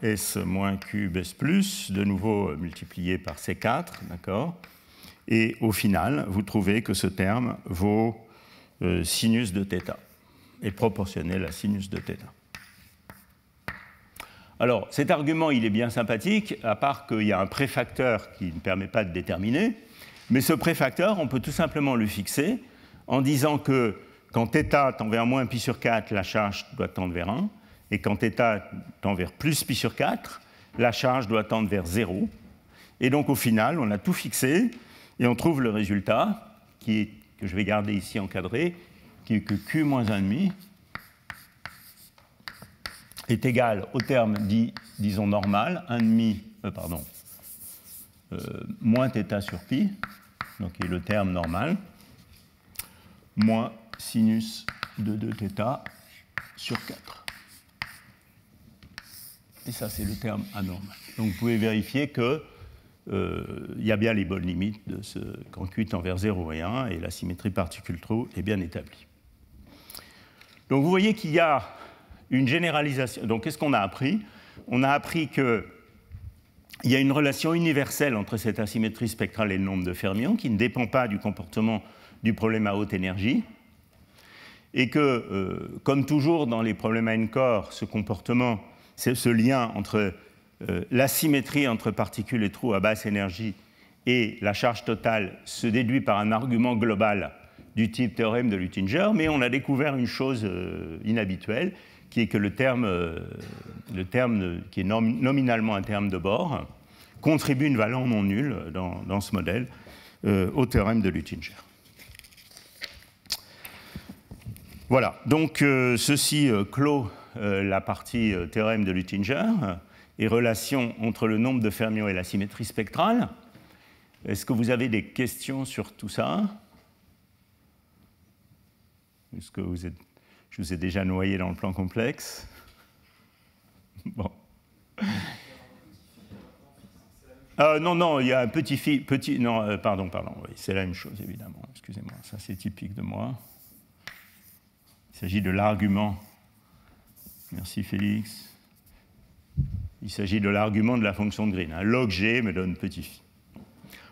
S moins cube S+, de nouveau multiplié par C4, d'accord ? Et au final, vous trouvez que ce terme vaut sinus de θ, est proportionnel à sinus de θ. Alors, cet argument, il est bien sympathique, à part qu'il y a un préfacteur qui ne permet pas de déterminer, mais ce préfacteur, on peut tout simplement le fixer en disant que quand θ tend vers moins pi sur 4, la charge doit tendre vers 1, et quand θ tend vers plus pi sur 4, la charge doit tendre vers 0. Et donc, au final, on a tout fixé, et on trouve le résultat, que je vais garder ici encadré, qui est que Q moins 1,5 est égal au terme dit, disons, normal, moins θ sur pi, donc qui est le terme normal, moins sinus de 2θ sur 4. Et ça, c'est le terme anormal. Donc vous pouvez vérifier que il y a bien les bonnes limites de ce quand Q tend vers 0 et 1, et la symétrie particule-trou est bien établie. Donc vous voyez qu'il y a une généralisation. Donc qu'est-ce qu'on a appris ? On a appris qu'il y a une relation universelle entre cette asymétrie spectrale et le nombre de fermions qui ne dépend pas du comportement du problème à haute énergie, et que, comme toujours dans les problèmes à n-corps, ce lien entre l'asymétrie entre particules et trous à basse énergie et la charge totale se déduit par un argument global du type théorème de Luttinger, mais on a découvert une chose inhabituelle, qui est que le terme qui est nominalement un terme de bord contribue une valeur non nulle dans ce modèle au théorème de Luttinger. Voilà, donc ceci clôt la partie théorème de Luttinger et relation entre le nombre de fermions et la symétrie spectrale. Est-ce que vous avez des questions sur tout ça? Est-ce que je vous ai déjà noyé dans le plan complexe? Bon. Non, il y a un petit non, pardon, oui, c'est la même chose, évidemment. Excusez-moi, ça c'est typique de moi. Il s'agit de l'argument. Merci Félix. Il s'agit de l'argument de la fonction de Green. Un log G me donne petit phi.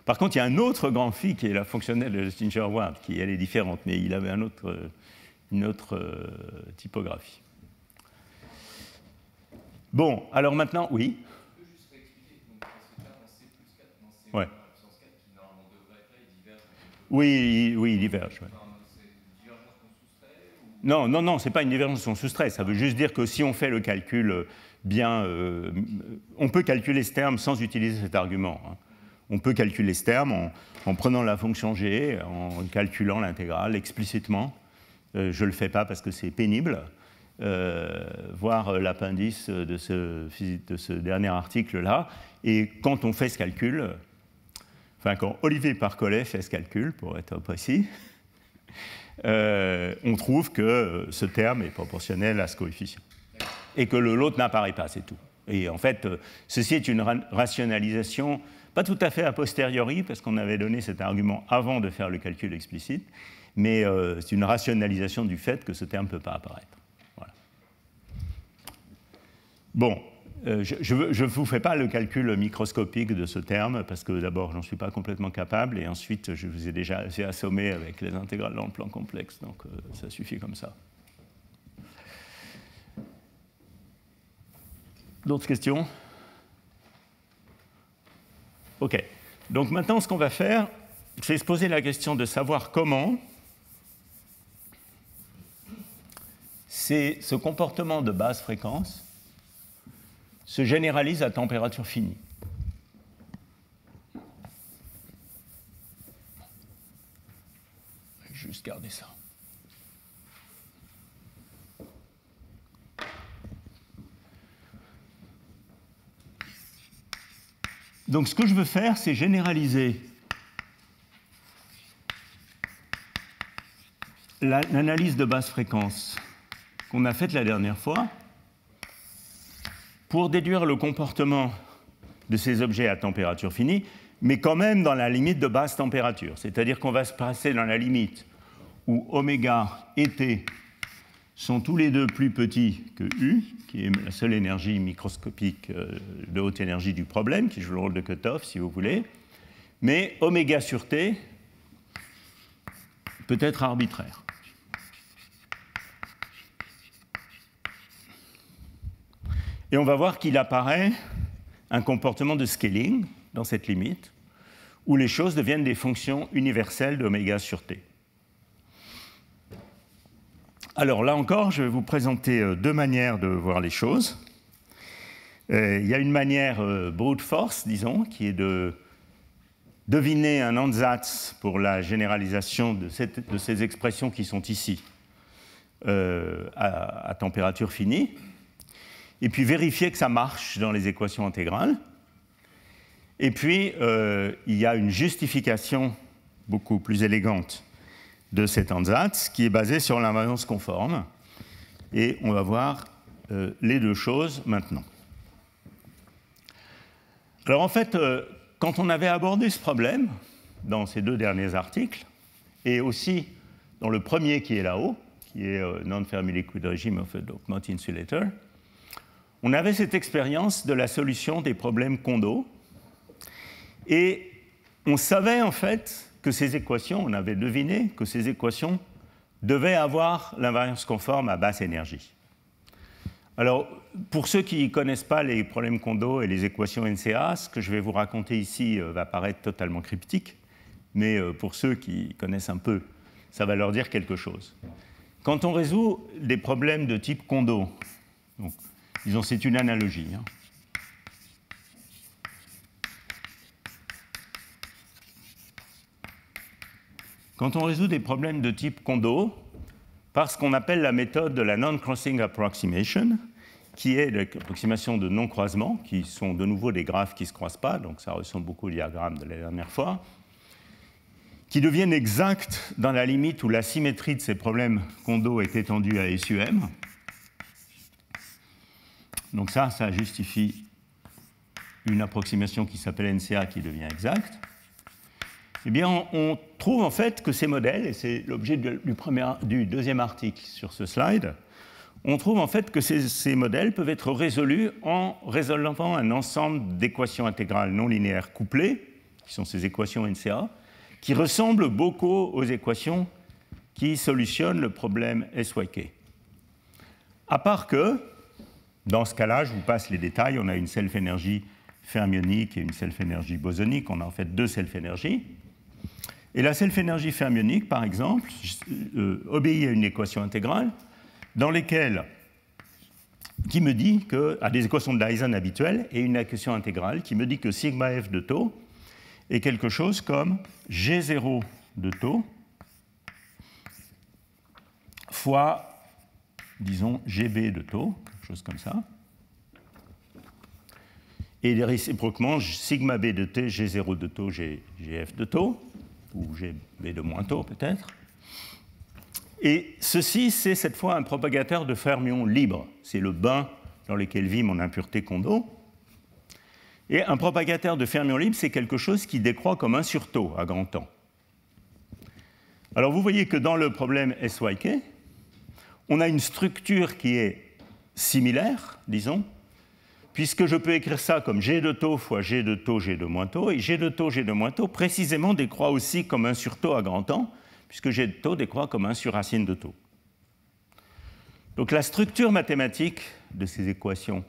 Par contre, il y a un autre grand phi qui est la fonctionnelle de Luttinger-Ward, qui elle est différente, mais il avait une autre typographie. Bon, alors maintenant, oui. Je peux juste réexpliquer. Donc, dans ce cas, dans C+4, dans C+, ouais. Puissance 4, qui normalement devrait être là, il diverge. Oui, il diverge. Ouais. Enfin, c'est une divergence qu'on soustrait ou... Non, ce n'est pas une divergence qu'on soustrait. Ça veut juste dire que si on fait le calcul bien... on peut calculer ce terme sans utiliser cet argument. Hein. On peut calculer ce terme en prenant la fonction G, en calculant l'intégrale explicitement. Je ne le fais pas parce que c'est pénible. Voir l'appendice de ce dernier article-là. Et quand on fait ce calcul, enfin quand Olivier Parcollet fait ce calcul, pour être précis, on trouve que ce terme est proportionnel à ce coefficient. Et que l'autre n'apparaît pas, c'est tout. Et en fait, ceci est une rationalisation, pas tout à fait a posteriori, parce qu'on avait donné cet argument avant de faire le calcul explicite, mais c'est une rationalisation du fait que ce terme ne peut pas apparaître. Voilà. Bon, je ne vous fais pas le calcul microscopique de ce terme, parce que d'abord, je n'en suis pas complètement capable, et ensuite, je vous ai déjà assez assommé avec les intégrales dans le plan complexe, donc ça suffit comme ça. D'autres questions? OK. Donc maintenant, ce qu'on va faire, c'est se poser la question de savoir comment ce comportement de basse fréquence se généralise à température finie. Je vais juste garder ça. Donc ce que je veux faire, c'est généraliser l'analyse de basse fréquence qu'on a faite la dernière fois pour déduire le comportement de ces objets à température finie, mais quand même dans la limite de basse température. C'est-à-dire qu'on va se passer dans la limite où oméga et T sont tous les deux plus petits que U, qui est la seule énergie microscopique de haute énergie du problème, qui joue le rôle de cutoff, si vous voulez. Mais oméga sur T peut être arbitraire. Et on va voir qu'il apparaît un comportement de scaling dans cette limite, où les choses deviennent des fonctions universelles d'oméga sur T. Alors là encore, je vais vous présenter deux manières de voir les choses. Il y a une manière brute force, disons, qui est de deviner un ansatz pour la généralisation de ces expressions qui sont ici à température finie, et puis vérifier que ça marche dans les équations intégrales. Et puis, il y a une justification beaucoup plus élégante de cet ansatz qui est basée sur l'invariance conforme. Et on va voir les deux choses maintenant. Alors en fait, quand on avait abordé ce problème dans ces deux derniers articles, et aussi dans le premier qui est là-haut, qui est Non-Fermi Liquid Regime of a Dopant Insulator, on avait cette expérience de la solution des problèmes Kondo, et on savait en fait que ces équations, on avait deviné que ces équations devaient avoir l'invariance conforme à basse énergie. Alors, pour ceux qui ne connaissent pas les problèmes Kondo et les équations NCA, ce que je vais vous raconter ici va paraître totalement cryptique, mais pour ceux qui connaissent un peu, ça va leur dire quelque chose. quand on résout des problèmes de type Kondo, donc, disons c'est une analogie, hein. Quand on résout des problèmes de type Kondo, par ce qu'on appelle la méthode de la non-crossing approximation, qui est l'approximation de non-croisement, qui sont de nouveau des graphes qui ne se croisent pas, donc ça ressemble beaucoup au diagramme de la dernière fois, qui deviennent exacts dans la limite où la symétrie de ces problèmes Kondo est étendue à SUM. Donc ça justifie une approximation qui s'appelle NCA qui devient exacte. Eh bien, on trouve en fait que ces modèles, et c'est l'objet du deuxième article sur ce slide, on trouve en fait que ces modèles peuvent être résolus en résolvant un ensemble d'équations intégrales non linéaires couplées, qui sont ces équations NCA, qui ressemblent beaucoup aux équations qui solutionnent le problème SYK. À part que, dans ce cas-là, je vous passe les détails, on a une self-énergie fermionique et une self-énergie bosonique, on a en fait deux self-énergies. Et la self-énergie fermionique, par exemple, obéit à une équation intégrale qui me dit que, à des équations de Dyson habituelles, et une équation intégrale qui me dit que sigma f de taux est quelque chose comme G0 de taux fois, disons, GB de taux, quelque chose comme ça. Et réciproquement, sigma b de t, G0 de taux, GF de taux, ou GB de moins taux peut-être. Et ceci, c'est cette fois un propagateur de fermions libre. C'est le bain dans lequel vit mon impureté Kondo. Et un propagateur de fermions libres, c'est quelque chose qui décroît comme 1 sur taux à grand temps. Alors vous voyez que dans le problème SYK, on a une structure qui est similaire, disons, puisque je peux écrire ça comme G de taux fois G de taux, G de moins taux, et G de taux, G de moins taux, précisément décroît aussi comme 1 sur taux à grand temps, puisque G de taux décroît comme 1 sur racine de taux. Donc la structure mathématique de ces équations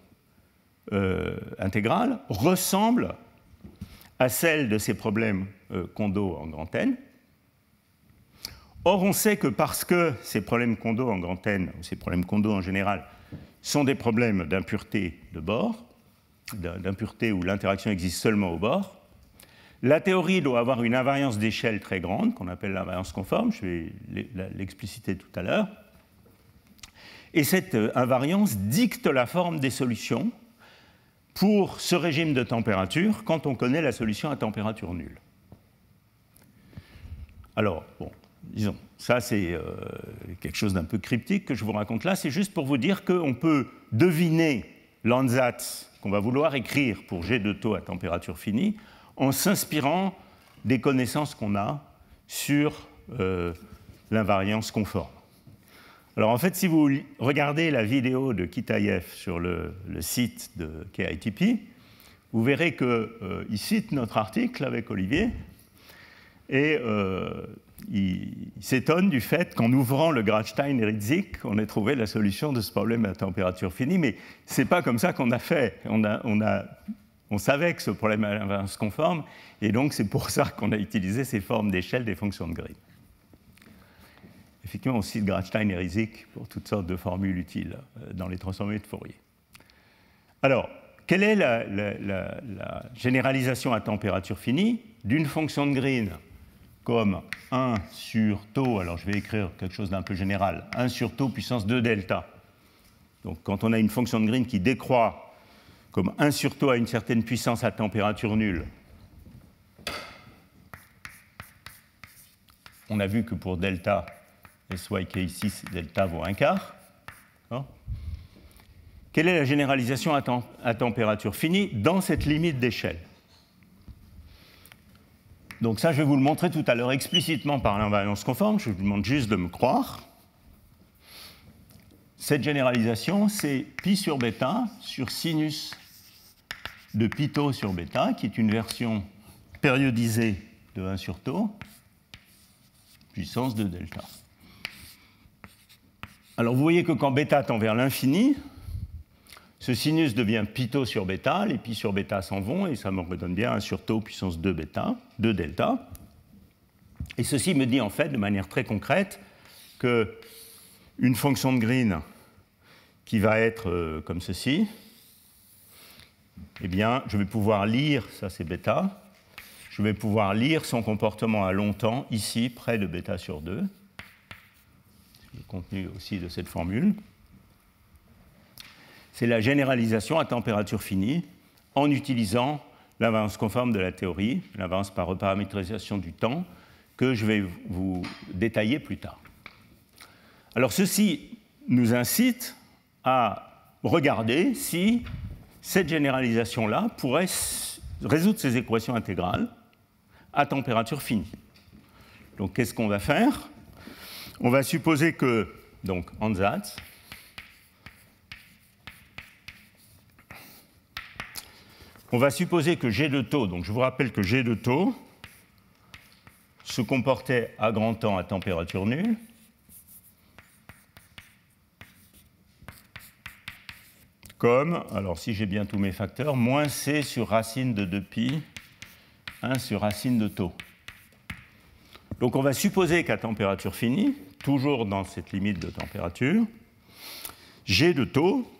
intégrales ressemble à celle de ces problèmes Kondo en grand N. Or, on sait que parce que ces problèmes Kondo en grand N, ou ces problèmes Kondo en général, sont des problèmes d'impureté de bord, d'impureté où l'interaction existe seulement au bord, la théorie doit avoir une invariance d'échelle très grande, qu'on appelle l'invariance conforme, je vais l'expliciter tout à l'heure. Et cette invariance dicte la forme des solutions pour ce régime de température quand on connaît la solution à température nulle. Alors, bon, disons, ça c'est quelque chose d'un peu cryptique que je vous raconte là, c'est juste pour vous dire qu'on peut deviner l'ANSATS qu'on va vouloir écrire pour G de taux à température finie en s'inspirant des connaissances qu'on a sur l'invariance conforme. Alors en fait, si vous regardez la vidéo de Kitaev sur le site de KITP, vous verrez qu'il cite notre article avec Olivier et il s'étonne du fait qu'en ouvrant le Grachstein-Herzig, on ait trouvé la solution de ce problème à température finie, mais ce n'est pas comme ça qu'on a fait. On savait que ce problème à l'invariance conforme, et donc c'est pour ça qu'on a utilisé ces formes d'échelle des fonctions de Green. Effectivement, on cite Grachstein-Herzig pour toutes sortes de formules utiles dans les transformés de Fourier. Alors, quelle est la généralisation à température finie d'une fonction de Green comme 1 sur taux, alors je vais écrire quelque chose d'un peu général, 1 sur taux puissance 2 delta. Donc quand on a une fonction de Green qui décroît comme 1 sur taux à une certaine puissance à température nulle, on a vu que pour delta, SYK ici, delta vaut 1/4. Quelle est la généralisation à température finie dans cette limite d'échelle? Donc ça, je vais vous le montrer tout à l'heure explicitement par l'invariance conforme. Je vous demande juste de me croire. Cette généralisation, c'est pi sur bêta sur sinus de pi tau sur bêta, qui est une version périodisée de 1 sur tau, puissance de delta. Alors vous voyez que quand bêta tend vers l'infini, ce sinus devient pi tau sur bêta, les pi sur bêta s'en vont, et ça me redonne bien 1 sur tau puissance 2 bêta, 2 delta. Et ceci me dit en fait, de manière très concrète, que une fonction de Green qui va être comme ceci, eh bien, je vais pouvoir lire, ça c'est bêta, je vais pouvoir lire son comportement à longtemps, ici, près de bêta sur 2. C'est le contenu aussi de cette formule. C'est la généralisation à température finie en utilisant l'invariance conforme de la théorie, l'invariance par reparamétrisation du temps, que je vais vous détailler plus tard. Alors ceci nous incite à regarder si cette généralisation-là pourrait résoudre ces équations intégrales à température finie. Donc qu'est-ce qu'on va faire? On va supposer que, donc ansatz, on va supposer que G de taux, donc je vous rappelle que G de taux se comportait à grand temps à température nulle, comme, alors si j'ai bien tous mes facteurs, moins C sur racine de 2pi, 1 sur racine de taux. Donc on va supposer qu'à température finie, toujours dans cette limite de température, G de taux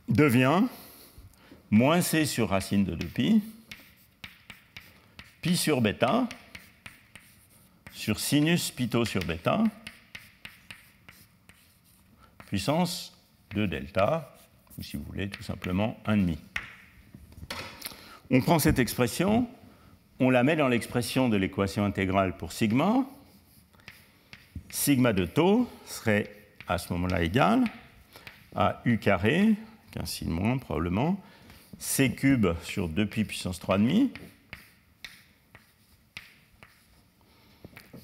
devient moins C sur racine de 2pi, pi sur bêta, sur sinus pi taux sur bêta, puissance de delta, ou si vous voulez, tout simplement 1,5. On prend cette expression, on la met dans l'expression de l'équation intégrale pour sigma. Sigma de taux serait à ce moment-là égal à u carré, qu'un signe moins probablement, c cube sur 2pi puissance 3,5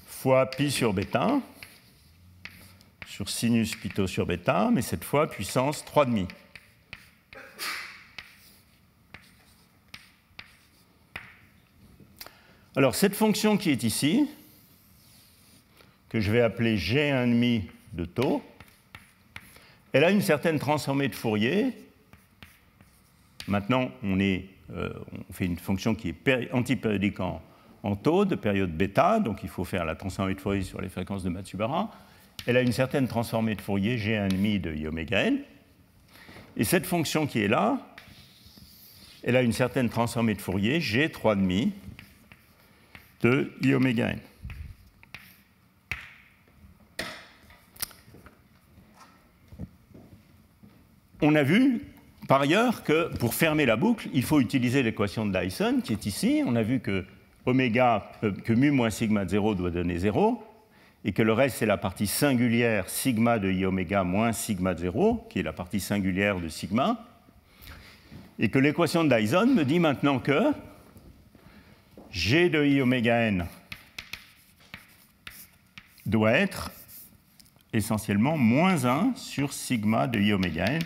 fois pi sur bêta sur sinus pi taux sur bêta, mais cette fois puissance 3,5. Alors cette fonction qui est ici, que je vais appeler G1,5 de taux, elle a une certaine transformée de Fourier. Maintenant, on fait une fonction qui est antipériodique en taux de période bêta, donc il faut faire la transformée de Fourier sur les fréquences de Matsubara. Elle a une certaine transformée de Fourier G1,5 de I oméga n. Et cette fonction qui est là, elle a une certaine transformée de Fourier G3,5 de I oméga n. On a vu, par ailleurs, que pour fermer la boucle, il faut utiliser l'équation de Dyson, qui est ici. On a vu que mu moins sigma de 0 doit donner 0, et que le reste, c'est la partie singulière sigma de I oméga moins sigma de 0, qui est la partie singulière de sigma, et que l'équation de Dyson me dit maintenant que G de I oméga n doit être essentiellement moins 1 sur sigma de I oméga n.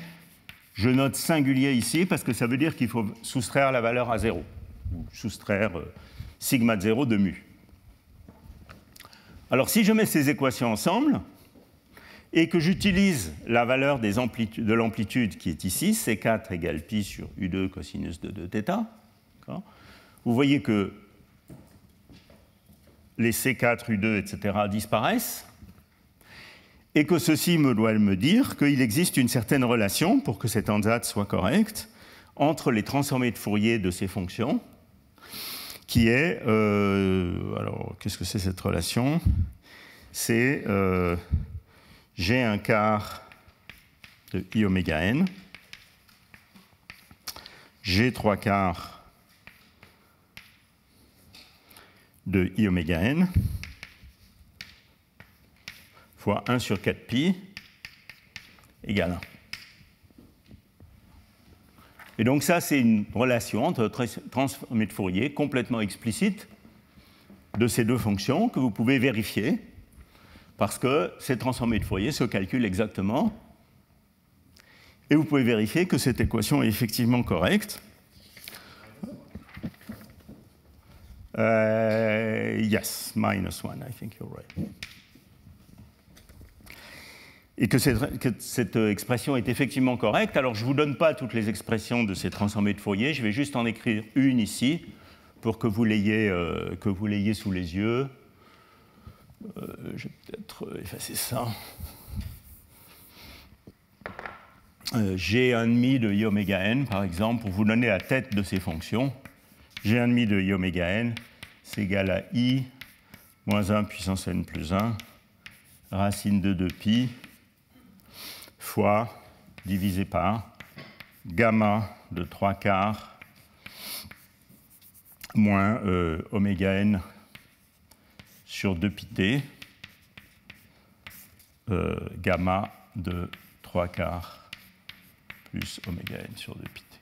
Je note singulier ici parce que ça veut dire qu'il faut soustraire la valeur à 0, ou soustraire sigma de 0 de mu. Alors si je mets ces équations ensemble et que j'utilise la valeur de l'amplitude qui est ici, C4 égale pi sur U2 cosinus de 2θ, vous voyez que les C4, U2, etc. disparaissent, et que ceci doit me dire qu'il existe une certaine relation, pour que cet ansatz soit correct, entre les transformées de Fourier de ces fonctions, qui est... alors, qu'est-ce que c'est cette relation? C'est G1 quart de I oméga n, G3 quart de I oméga n, fois 1 sur 4pi égale 1. Et donc ça, c'est une relation entre transformée de Fourier complètement explicite de ces deux fonctions que vous pouvez vérifier, parce que ces transformées de Fourier se calculent exactement. Et vous pouvez vérifier que cette équation est effectivement correcte. Yes, minus 1, I think you're right. Et que cette expression est effectivement correcte. Alors, je ne vous donne pas toutes les expressions de ces transformées de Fourier, je vais juste en écrire une ici, pour que vous l'ayez sous les yeux. Je vais peut-être effacer ça. G1,5 de I oméga n, par exemple, pour vous donner la tête de ces fonctions. G1,5 de I oméga n, c'est égal à I moins 1 puissance n plus 1, racine de 2pi, fois, divisé par, gamma de 3/4, moins oméga n sur 2pi t, gamma de 3/4 plus oméga n sur 2pi t.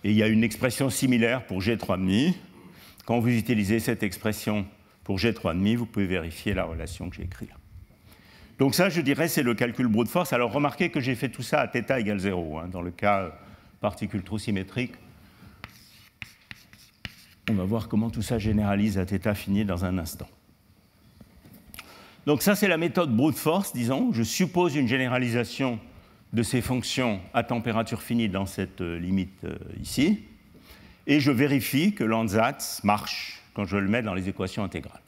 Et il y a une expression similaire pour G3,5. Quand vous utilisez cette expression pour G3,5, vous pouvez vérifier la relation que j'ai écrite là. Donc ça, je dirais, c'est le calcul brute force. Alors remarquez que j'ai fait tout ça à θ égale 0. Dans le cas particule trop symétrique, on va voir comment tout ça généralise à θ fini dans un instant. Donc ça, c'est la méthode brute force, disons. Je suppose une généralisation de ces fonctions à température finie dans cette limite ici, et je vérifie que l'ANSATS marche quand je le mets dans les équations intégrales.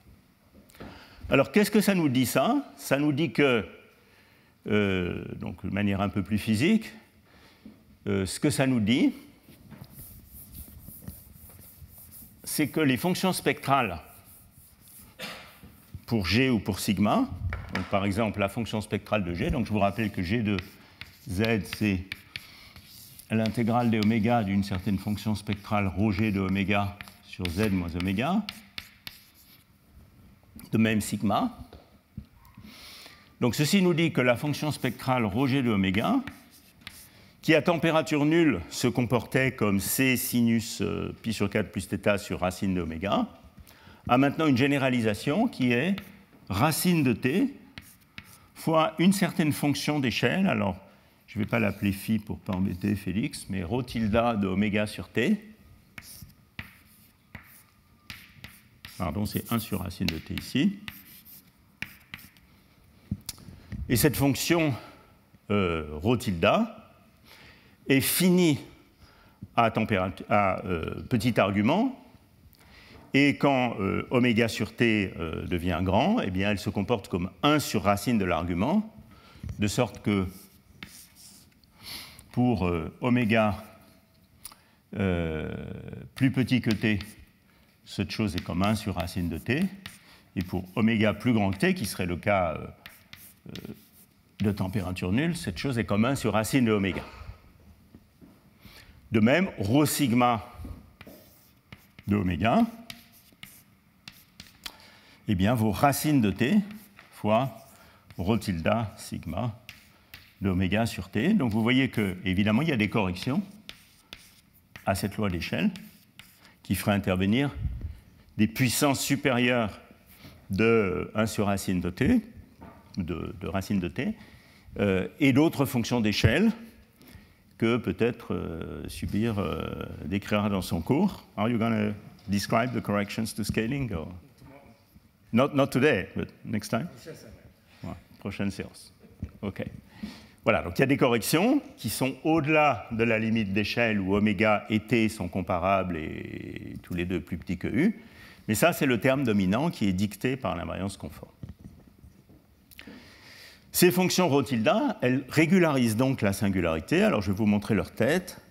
Alors, qu'est-ce que ça nous dit, ça? Ça nous dit que, donc de manière un peu plus physique, ce que ça nous dit, c'est que les fonctions spectrales pour G ou pour sigma, donc par exemple la fonction spectrale de G, donc je vous rappelle que G de Z, c'est l'intégrale des oméga d'une certaine fonction spectrale ρg de oméga sur Z moins oméga, de même sigma. Donc ceci nous dit que la fonction spectrale ρg de oméga, qui à température nulle se comportait comme C sinus pi sur 4 plus θ sur racine de oméga, a maintenant une généralisation qui est racine de t fois une certaine fonction d'échelle. Alors, je ne vais pas l'appeler phi pour ne pas embêter Félix, mais ρ tilde de oméga sur t. Pardon, c'est 1 sur racine de t ici. Et cette fonction ρ tilde est finie à petit argument. Et quand oméga sur t devient grand, eh bien, elle se comporte comme 1 sur racine de l'argument, de sorte que pour oméga plus petit que t, cette chose est comme 1 sur racine de t, et pour oméga plus grand que t, qui serait le cas de température nulle, cette chose est comme 1 sur racine de oméga. De même, ρ sigma de oméga, eh bien, vaut racine de t fois ρ tilde sigma de oméga sur t. Donc vous voyez que, évidemment, il y a des corrections à cette loi d'échelle qui ferait intervenir des puissances supérieures de 1 sur racine de t, de racine de t, et d'autres fonctions d'échelle que peut-être Subir décrira dans son cours. Are you going to describe the corrections to scaling? Or? Not today, but next time? Ouais, prochaine séance. OK. Voilà, donc il y a des corrections qui sont au-delà de la limite d'échelle où oméga et t sont comparables et tous les deux plus petits que u. Mais ça, c'est le terme dominant qui est dicté par l'invariance conforme. Ces fonctions ρ tilde, elles régularisent donc la singularité. Alors, je vais vous montrer leur tête.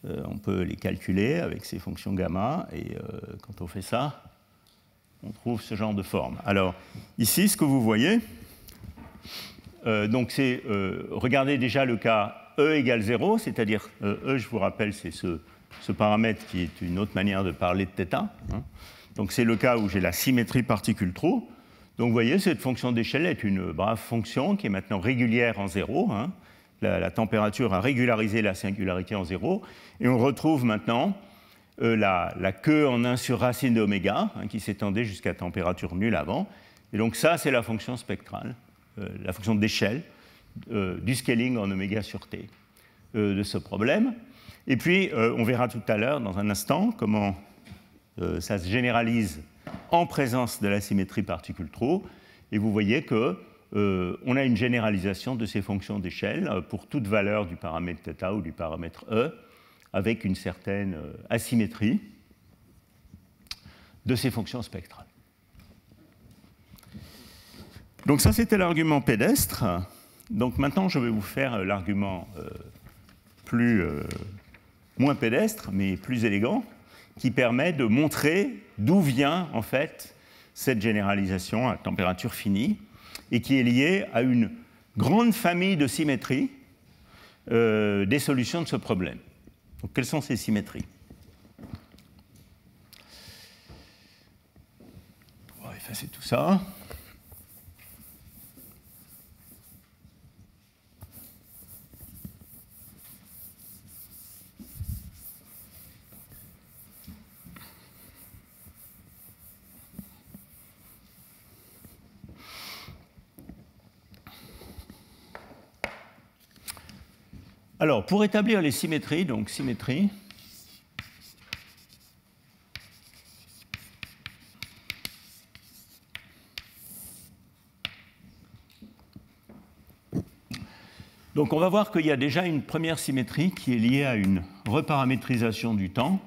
On peut les calculer avec ces fonctions gamma. Et quand on fait ça, on trouve ce genre de forme. Alors, ici, ce que vous voyez, donc c'est, regardez déjà le cas E égale 0, c'est-à-dire E, je vous rappelle, c'est ce paramètre qui est une autre manière de parler de θ. Donc c'est le cas où j'ai la symétrie particule-trou. Donc vous voyez, cette fonction d'échelle est une brave fonction qui est maintenant régulière en 0. La température a régularisé la singularité en 0. Et on retrouve maintenant la queue en 1 sur racine de oméga, qui s'étendait jusqu'à température nulle avant. Et donc ça, c'est la fonction spectrale, la fonction d'échelle du scaling en oméga sur t de ce problème. Et puis, on verra tout à l'heure, dans un instant, comment ça se généralise en présence de la symétrie particule-trou. Et vous voyez qu'on a une généralisation de ces fonctions d'échelle pour toute valeur du paramètre θ ou du paramètre E avec une certaine asymétrie de ces fonctions spectrales. Donc ça, c'était l'argument pédestre. Donc maintenant, je vais vous faire l'argument moins pédestre, mais plus élégant, qui permet de montrer d'où vient, en fait, cette généralisation à température finie, et qui est liée à une grande famille de symétries des solutions de ce problème. Donc, quelles sont ces symétries? On va effacer tout ça. Alors, pour établir les symétries, donc symétrie, donc on va voir qu'il y a déjà une première symétrie qui est liée à une reparamétrisation du temps.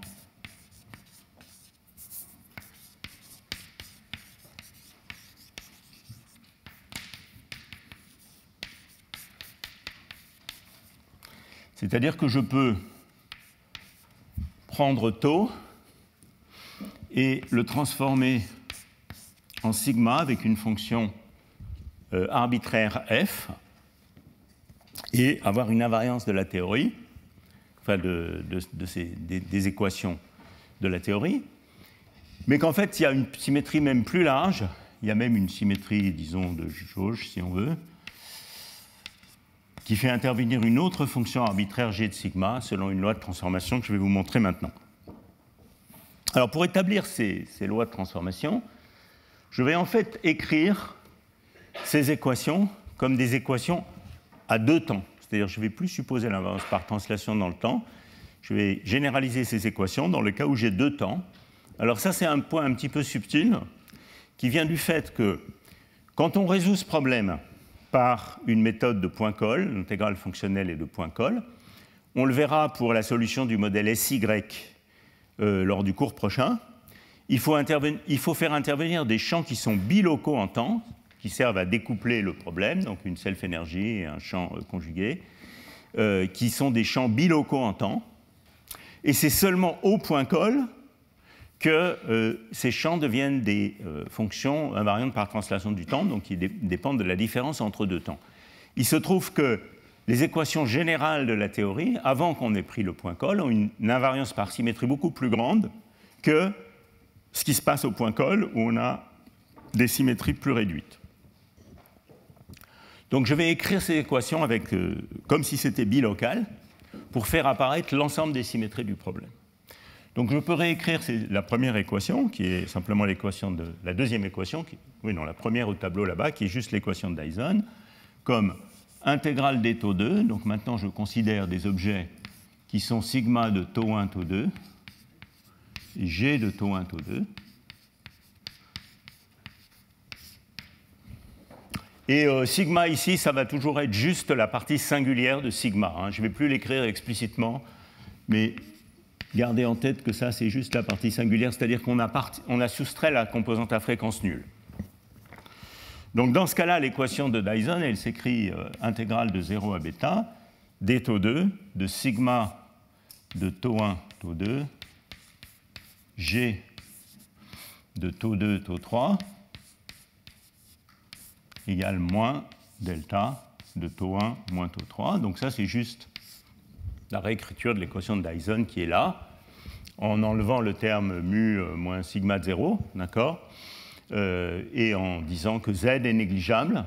C'est-à-dire que je peux prendre tau et le transformer en sigma avec une fonction arbitraire f et avoir une invariance de la théorie, enfin des équations de la théorie, mais qu'en fait, il y a une symétrie même plus large, il y a même une symétrie, disons, de jauge, si on veut, qui fait intervenir une autre fonction arbitraire g de sigma selon une loi de transformation que je vais vous montrer maintenant. Alors, pour établir ces lois de transformation, je vais en fait écrire ces équations comme des équations à deux temps. C'est-à-dire, je ne vais plus supposer l'invariance par translation dans le temps. Je vais généraliser ces équations dans le cas où j'ai deux temps. Alors ça, c'est un point un petit peu subtil qui vient du fait que quand on résout ce problème par une méthode de point-colle, l'intégrale fonctionnelle et de point-colle, on le verra pour la solution du modèle SY lors du cours prochain. Il faut faire intervenir des champs qui sont bilocaux en temps, qui servent à découpler le problème, donc une self-énergie et un champ conjugué, qui sont des champs bilocaux en temps. Et c'est seulement au point-colle que ces champs deviennent des fonctions invariantes par translation du temps, donc qui dépendent de la différence entre deux temps. Il se trouve que les équations générales de la théorie, avant qu'on ait pris le point-colle, ont une invariance par symétrie beaucoup plus grande que ce qui se passe au point-colle, où on a des symétries plus réduites. Donc je vais écrire ces équations comme si c'était bilocal, pour faire apparaître l'ensemble des symétries du problème. Donc je peux réécrire la première équation, qui est simplement l'équation de la deuxième équation, la première au tableau là-bas, qui est juste l'équation de Dyson, comme intégrale des taux 2. Donc maintenant, je considère des objets qui sont sigma de taux 1, taux 2, et g de taux 1, taux 2. Et sigma ici, ça va toujours être juste la partie singulière de sigma. Hein. Je ne vais plus l'écrire explicitement, mais gardez en tête que ça, c'est juste la partie singulière, c'est-à-dire qu'on a soustrait la composante à fréquence nulle. Donc dans ce cas-là, l'équation de Dyson, elle s'écrit intégrale de 0 à bêta, d taux 2, de sigma de taux 1, taux 2, g de taux 2, taux 3, égale moins delta de taux 1 moins taux 3. Donc ça, c'est juste la réécriture de l'équation de Dyson qui est là, en enlevant le terme mu moins sigma de 0, d'accord, et en disant que z est négligeable,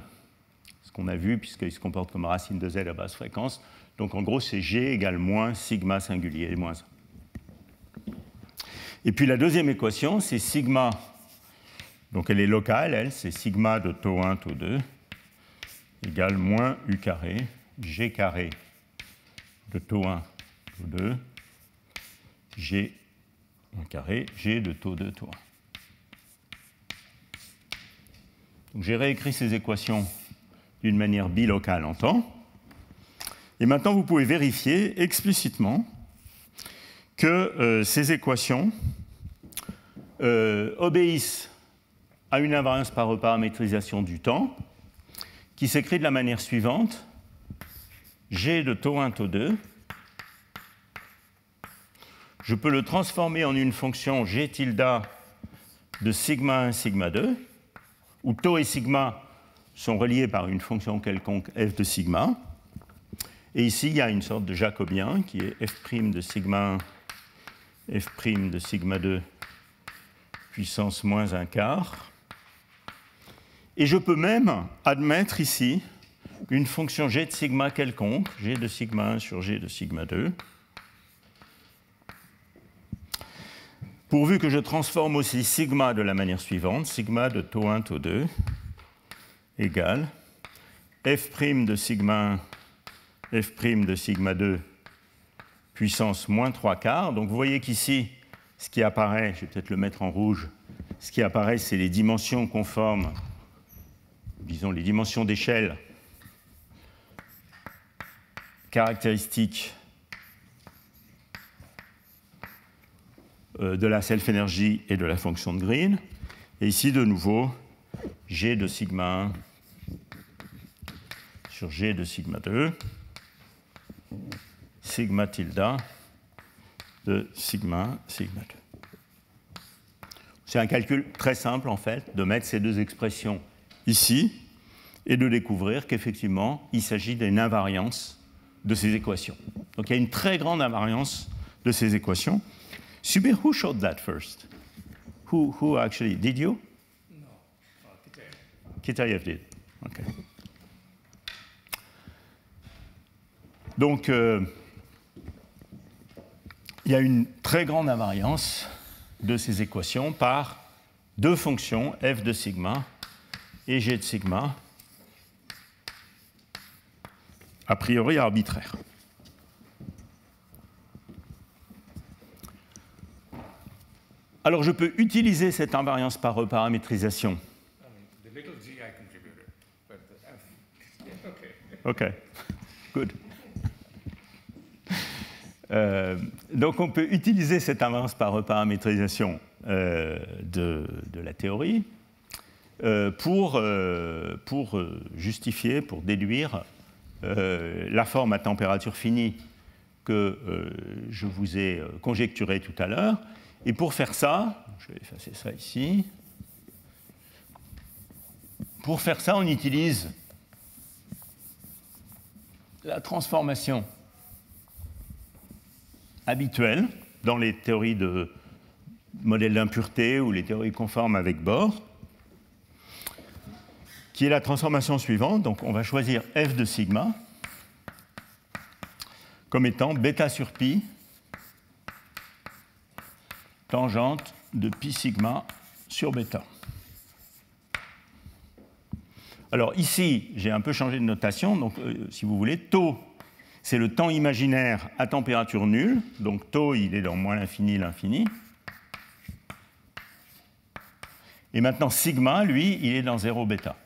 ce qu'on a vu puisqu'il se comporte comme racine de z à basse fréquence. Donc en gros, c'est g égale moins sigma singulier, moins 1. Et puis la deuxième équation, c'est sigma. Donc elle est locale, elle, c'est sigma de taux 1, taux 2, égale moins u carré, g carré de taux 1, taux 2, g carré, g de taux 2, taux 1. Donc j'ai réécrit ces équations d'une manière bilocale en temps. Et maintenant, vous pouvez vérifier explicitement que ces équations obéissent à une invariance par reparamétrisation du temps qui s'écrit de la manière suivante. G de taux 1, taux 2. Je peux le transformer en une fonction G tilde de sigma 1, sigma 2, où taux et sigma sont reliés par une fonction quelconque f de sigma. Et ici, il y a une sorte de jacobien qui est f' de sigma 1, f' de sigma 2, puissance moins un quart. Et je peux même admettre ici une fonction g de sigma quelconque, g de sigma 1 sur g de sigma 2, pourvu que je transforme aussi sigma de la manière suivante, sigma de taux 1, taux 2, égale f' de sigma 1, f' de sigma 2, puissance moins 3 quarts. Donc vous voyez qu'ici, ce qui apparaît, je vais peut-être le mettre en rouge, ce qui apparaît, c'est les dimensions conformes, disons les dimensions d'échelle caractéristiques de la self-énergie et de la fonction de Green. Et ici, de nouveau, G de sigma 1 sur G de sigma 2, sigma tilde de sigma 1, sigma 2. C'est un calcul très simple, en fait, de mettre ces deux expressions ici et de découvrir qu'effectivement, il s'agit d'une invariance de ces équations. Donc il y a une très grande invariance de ces équations. Subir, who showed that first? Who actually, did you? No, Kitaev did. Okay. Donc, il y a une très grande invariance de ces équations par deux fonctions, f de sigma et g de sigma, a priori arbitraires. Alors, je peux utiliser cette invariance par reparamétrisation. The little g I contributed, but the f, OK, good. Donc, on peut utiliser cette invariance par reparamétrisation de la théorie pour justifier, pour déduire la forme à température finie que je vous ai conjecturée tout à l'heure. Et pour faire ça, je vais effacer ça ici. Pour faire ça, on utilise la transformation habituelle dans les théories de modèles d'impureté ou les théories conformes avec Bohr, qui est la transformation suivante. Donc on va choisir f de sigma comme étant bêta sur pi tangente de pi sigma sur bêta. Alors ici, j'ai un peu changé de notation. Donc si vous voulez, tau, c'est le temps imaginaire à température nulle. Donc tau, il est dans moins l'infini, l'infini. Et maintenant, sigma, lui, il est dans 0 bêta.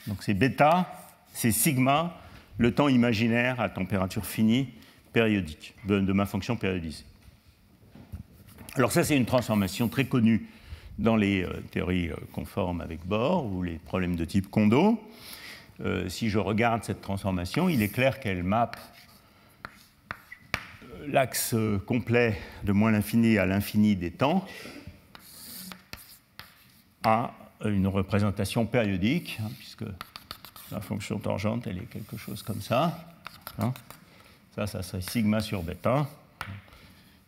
Donc c'est bêta, c'est sigma, le temps imaginaire à température finie périodique, de ma fonction périodisée. Alors ça, c'est une transformation très connue dans les théories conformes avec Bohr ou les problèmes de type Kondo. Si je regarde cette transformation, il est clair qu'elle mappe l'axe complet de moins l'infini à l'infini des temps à une représentation périodique, puisque la fonction tangente, elle est quelque chose comme ça. Ça serait sigma sur bêta.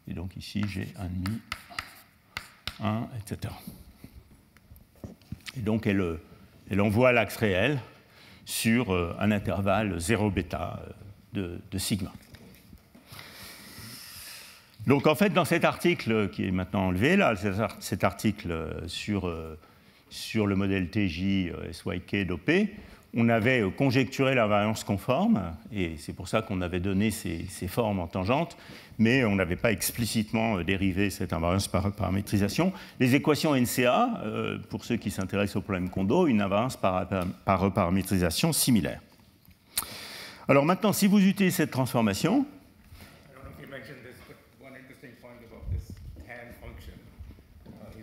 Et donc ici, j'ai 1,5, 1, etc. Et donc, elle envoie l'axe réel sur un intervalle 0 bêta de sigma. Donc, en fait, dans cet article qui est maintenant enlevé, là, cet article sur le modèle TJ SYK dopé, on avait conjecturé l'invariance conforme, et c'est pour ça qu'on avait donné ces formes en tangente, mais on n'avait pas explicitement dérivé cette invariance par paramétrisation. Les équations NCA, pour ceux qui s'intéressent au problème Kondo, une invariance par reparamétrisation similaire. Alors maintenant, si vous utilisez cette transformation... I don't know if you mentioned this,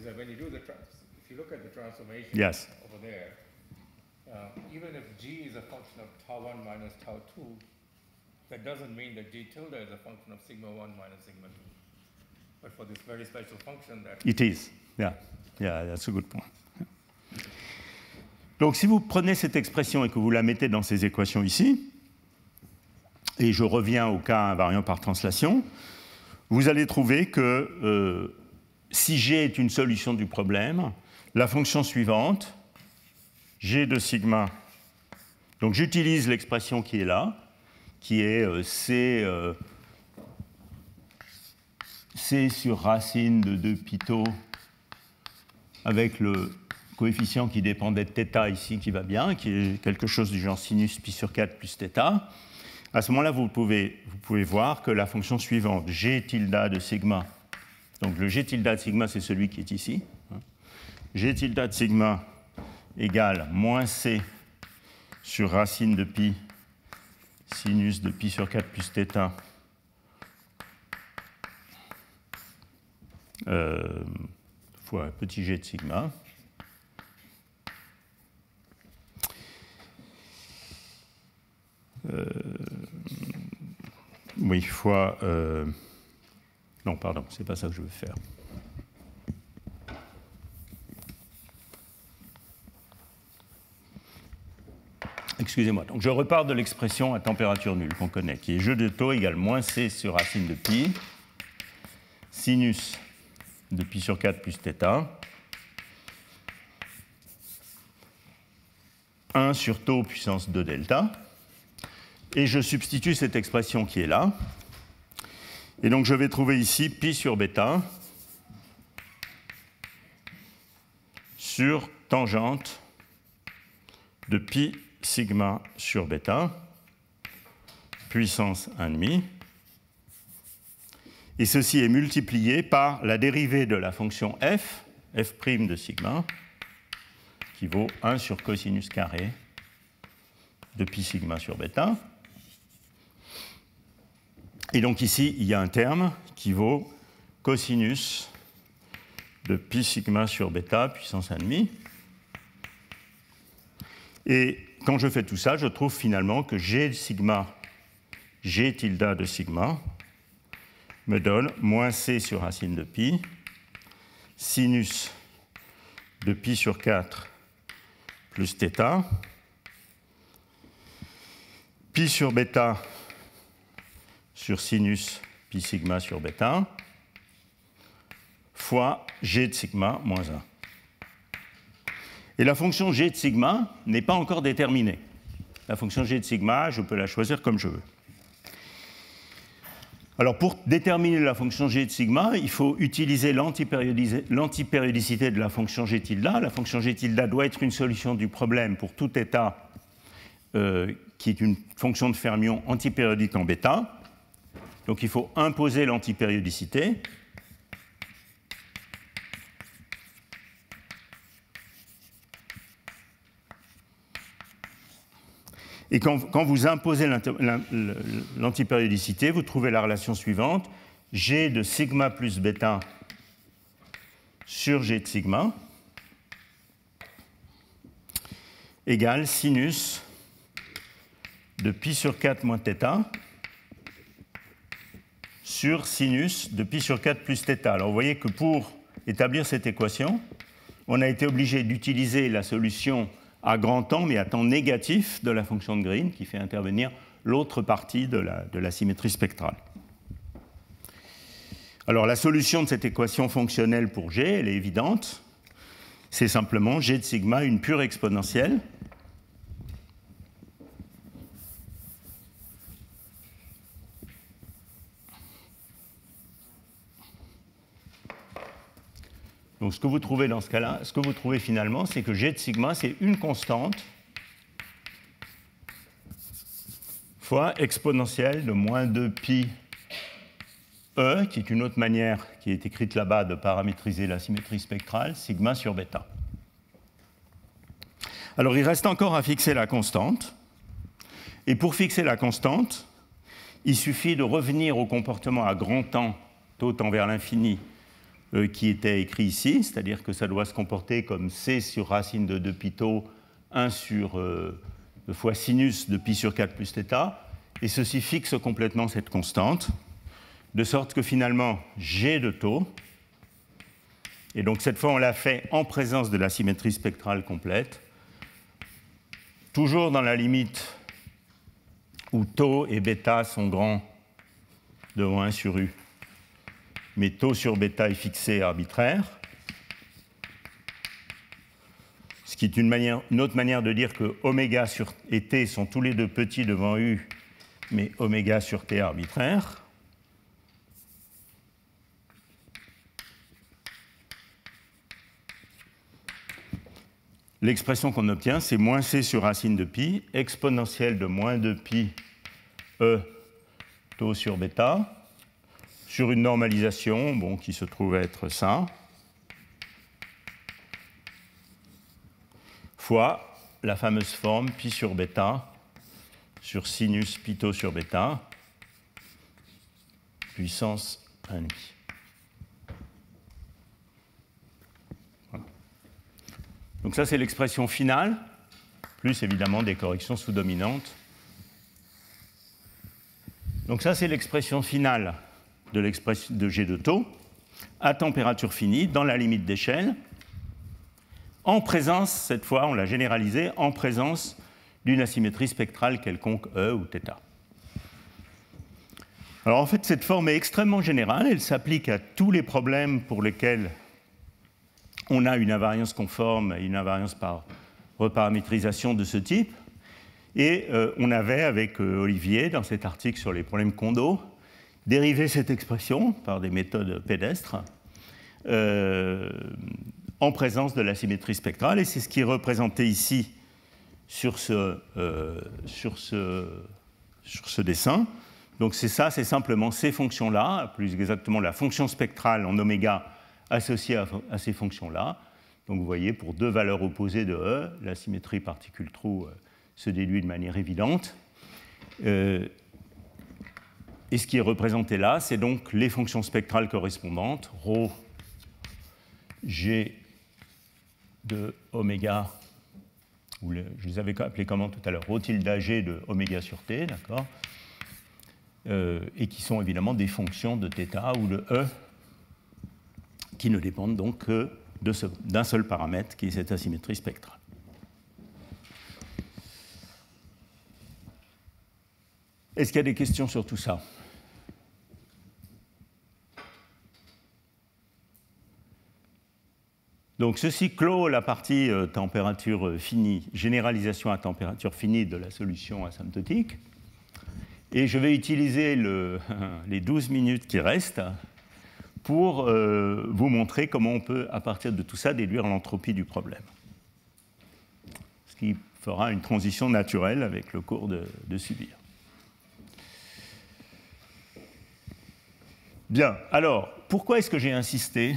is that when you do if you look at the transformation Yes. over there, even if G is a function of tau 1 minus tau 2, that doesn't mean that G tilde is a function of sigma 1 minus sigma 2. But for this very special function that... It is. Yeah. Yeah, that's a good point. Donc, si vous prenez cette expression et que vous la mettez dans ces équations ici, et je reviens au cas invariant par translation, vous allez trouver que si G est une solution du problème, la fonction suivante, G de sigma, donc j'utilise l'expression qui est là, qui est C sur racine de 2 pi tau avec le coefficient qui dépendait de θ ici, qui va bien, qui est quelque chose du genre sinus pi sur 4 plus θ. À ce moment-là, vous pouvez voir que la fonction suivante, G tilde de sigma, donc le G tilde de sigma, c'est celui qui est ici, G tilde de sigma égale moins C sur racine de pi sinus de pi sur 4 plus θ fois petit g de sigma. Oui, fois... non, pardon, c'est pas ça que je veux faire. Excusez-moi. Donc, je repars de l'expression à température nulle qu'on connaît, qui est G de taux égale moins C sur racine de pi, sinus de pi sur 4 plus θ, 1 sur tau puissance 2 delta, et je substitue cette expression qui est là. Et donc je vais trouver ici pi sur bêta sur tangente de pi sigma sur bêta, puissance 1,5. Et ceci est multiplié par la dérivée de la fonction f, f' de sigma, qui vaut 1 sur cosinus carré de pi sigma sur bêta. Et donc ici, il y a un terme qui vaut cosinus de pi sigma sur bêta, puissance 1,5. Et quand je fais tout ça, je trouve finalement que G de sigma, G tilde de sigma, me donne moins C sur racine de pi, sinus de pi sur 4 plus θ, pi sur bêta sur sinus pi sigma sur bêta, fois G de sigma moins 1. Et la fonction G de sigma n'est pas encore déterminée. La fonction G de sigma, je peux la choisir comme je veux. Alors, pour déterminer la fonction G de sigma, il faut utiliser l'antipériodicité de la fonction G tilde. La fonction G tilde doit être une solution du problème pour tout état qui est une fonction de fermion antipériodique en bêta. Donc, il faut imposer l'antipériodicité. Et quand vous imposez l'antipériodicité, vous trouvez la relation suivante. G de sigma plus bêta sur G de sigma égale sinus de pi sur 4 moins θ sur sinus de pi sur 4 plus θ. Alors vous voyez que pour établir cette équation, on a été obligé d'utiliser la solution à grand temps, mais à temps négatif de la fonction de Green, qui fait intervenir l'autre partie de la symétrie spectrale. Alors la solution de cette équation fonctionnelle pour G, elle est évidente. C'est simplement G de sigma, une pure exponentielle. Donc ce que vous trouvez dans ce cas-là, ce que vous trouvez finalement, c'est que G de sigma, c'est une constante fois exponentielle de moins 2 pi E, qui est une autre manière qui est écrite là-bas de paramétriser la symétrie spectrale, sigma sur bêta. Alors il reste encore à fixer la constante. Et pour fixer la constante, il suffit de revenir au comportement à grand temps, taux tend vers l'infini, qui était écrit ici, c'est-à-dire que ça doit se comporter comme C sur racine de 2 pi tau, 1 sur 2 fois sinus de pi sur 4 plus θ, et ceci fixe complètement cette constante, de sorte que finalement, G de tau, et donc cette fois on l'a fait en présence de la symétrie spectrale complète, toujours dans la limite où tau et bêta sont grands de 1 sur U, mais tau sur bêta est fixé arbitraire, ce qui est une autre manière de dire que oméga sur et t sont tous les deux petits devant U, mais oméga sur t arbitraire. L'expression qu'on obtient, c'est moins c sur racine de pi, exponentielle de moins 2 pi e tau sur bêta, sur une normalisation bon, qui se trouve être ça, fois la fameuse forme pi sur bêta sur sinus pi tau sur bêta, puissance 1,5. Donc ça, c'est l'expression finale, plus évidemment des corrections sous-dominantes. Donc ça, c'est l'expression finale de G de tau, à température finie, dans la limite d'échelle, en présence, cette fois, on l'a généralisé, en présence d'une asymétrie spectrale quelconque E ou θ. Alors en fait, cette forme est extrêmement générale, elle s'applique à tous les problèmes pour lesquels on a une invariance conforme et une invariance par reparamétrisation de ce type. Et on avait, avec Olivier, dans cet article sur les problèmes Kondo, dérivé cette expression par des méthodes pédestres en présence de la symétrie spectrale. Et c'est ce qui est représenté ici sur ce dessin. Donc c'est ça, c'est simplement ces fonctions-là, plus exactement la fonction spectrale en oméga associée à ces fonctions-là. Donc vous voyez, pour deux valeurs opposées de E, la symétrie particule-trou se déduit de manière évidente. Et ce qui est représenté là, c'est donc les fonctions spectrales correspondantes, ρ, G de oméga, ou je les avais appelées comment tout à l'heure, ρ tilde G de oméga sur T, d'accord, et qui sont évidemment des fonctions de θ ou de E, qui ne dépendent donc que d'un seul paramètre, qui est cette asymétrie spectrale. Est-ce qu'il y a des questions sur tout ça? Donc ceci clôt la partie température finie, généralisation à température finie de la solution asymptotique. Et je vais utiliser les 12 minutes qui restent pour vous montrer comment on peut, à partir de tout ça, déduire l'entropie du problème. Ce qui fera une transition naturelle avec le cours de subir. Bien, alors, pourquoi est-ce que j'ai insisté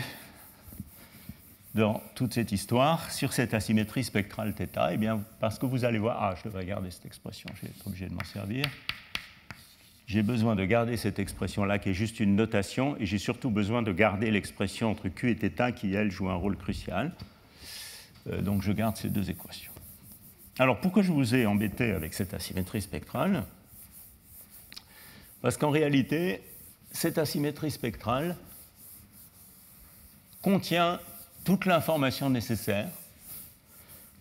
dans toute cette histoire sur cette asymétrie spectrale θ? Eh bien, parce que vous allez voir... Ah, je devrais garder cette expression, je vais être obligé de m'en servir. J'ai besoin de garder cette expression-là, qui est juste une notation, et j'ai surtout besoin de garder l'expression entre Q et θ, qui, elle, joue un rôle crucial. Donc, je garde ces deux équations. Alors, pourquoi je vous ai embêté avec cette asymétrie spectrale? Parce qu'en réalité, cette asymétrie spectrale contient toute l'information nécessaire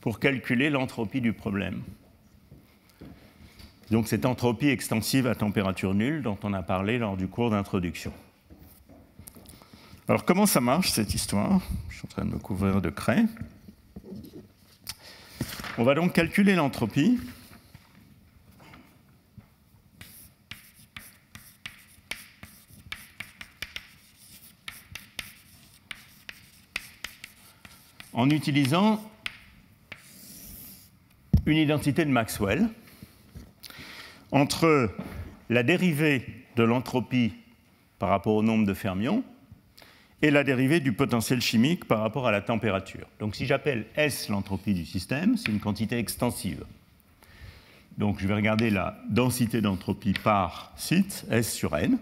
pour calculer l'entropie du problème. Donc cette entropie extensive à température nulle dont on a parlé lors du cours d'introduction. Alors comment ça marche cette histoire? Je suis en train de me couvrir de craie. On va donc calculer l'entropie. En utilisant une identité de Maxwell entre la dérivée de l'entropie par rapport au nombre de fermions et la dérivée du potentiel chimique par rapport à la température. Donc si j'appelle S l'entropie du système, c'est une quantité extensive. Donc je vais regarder la densité d'entropie par site, S sur N.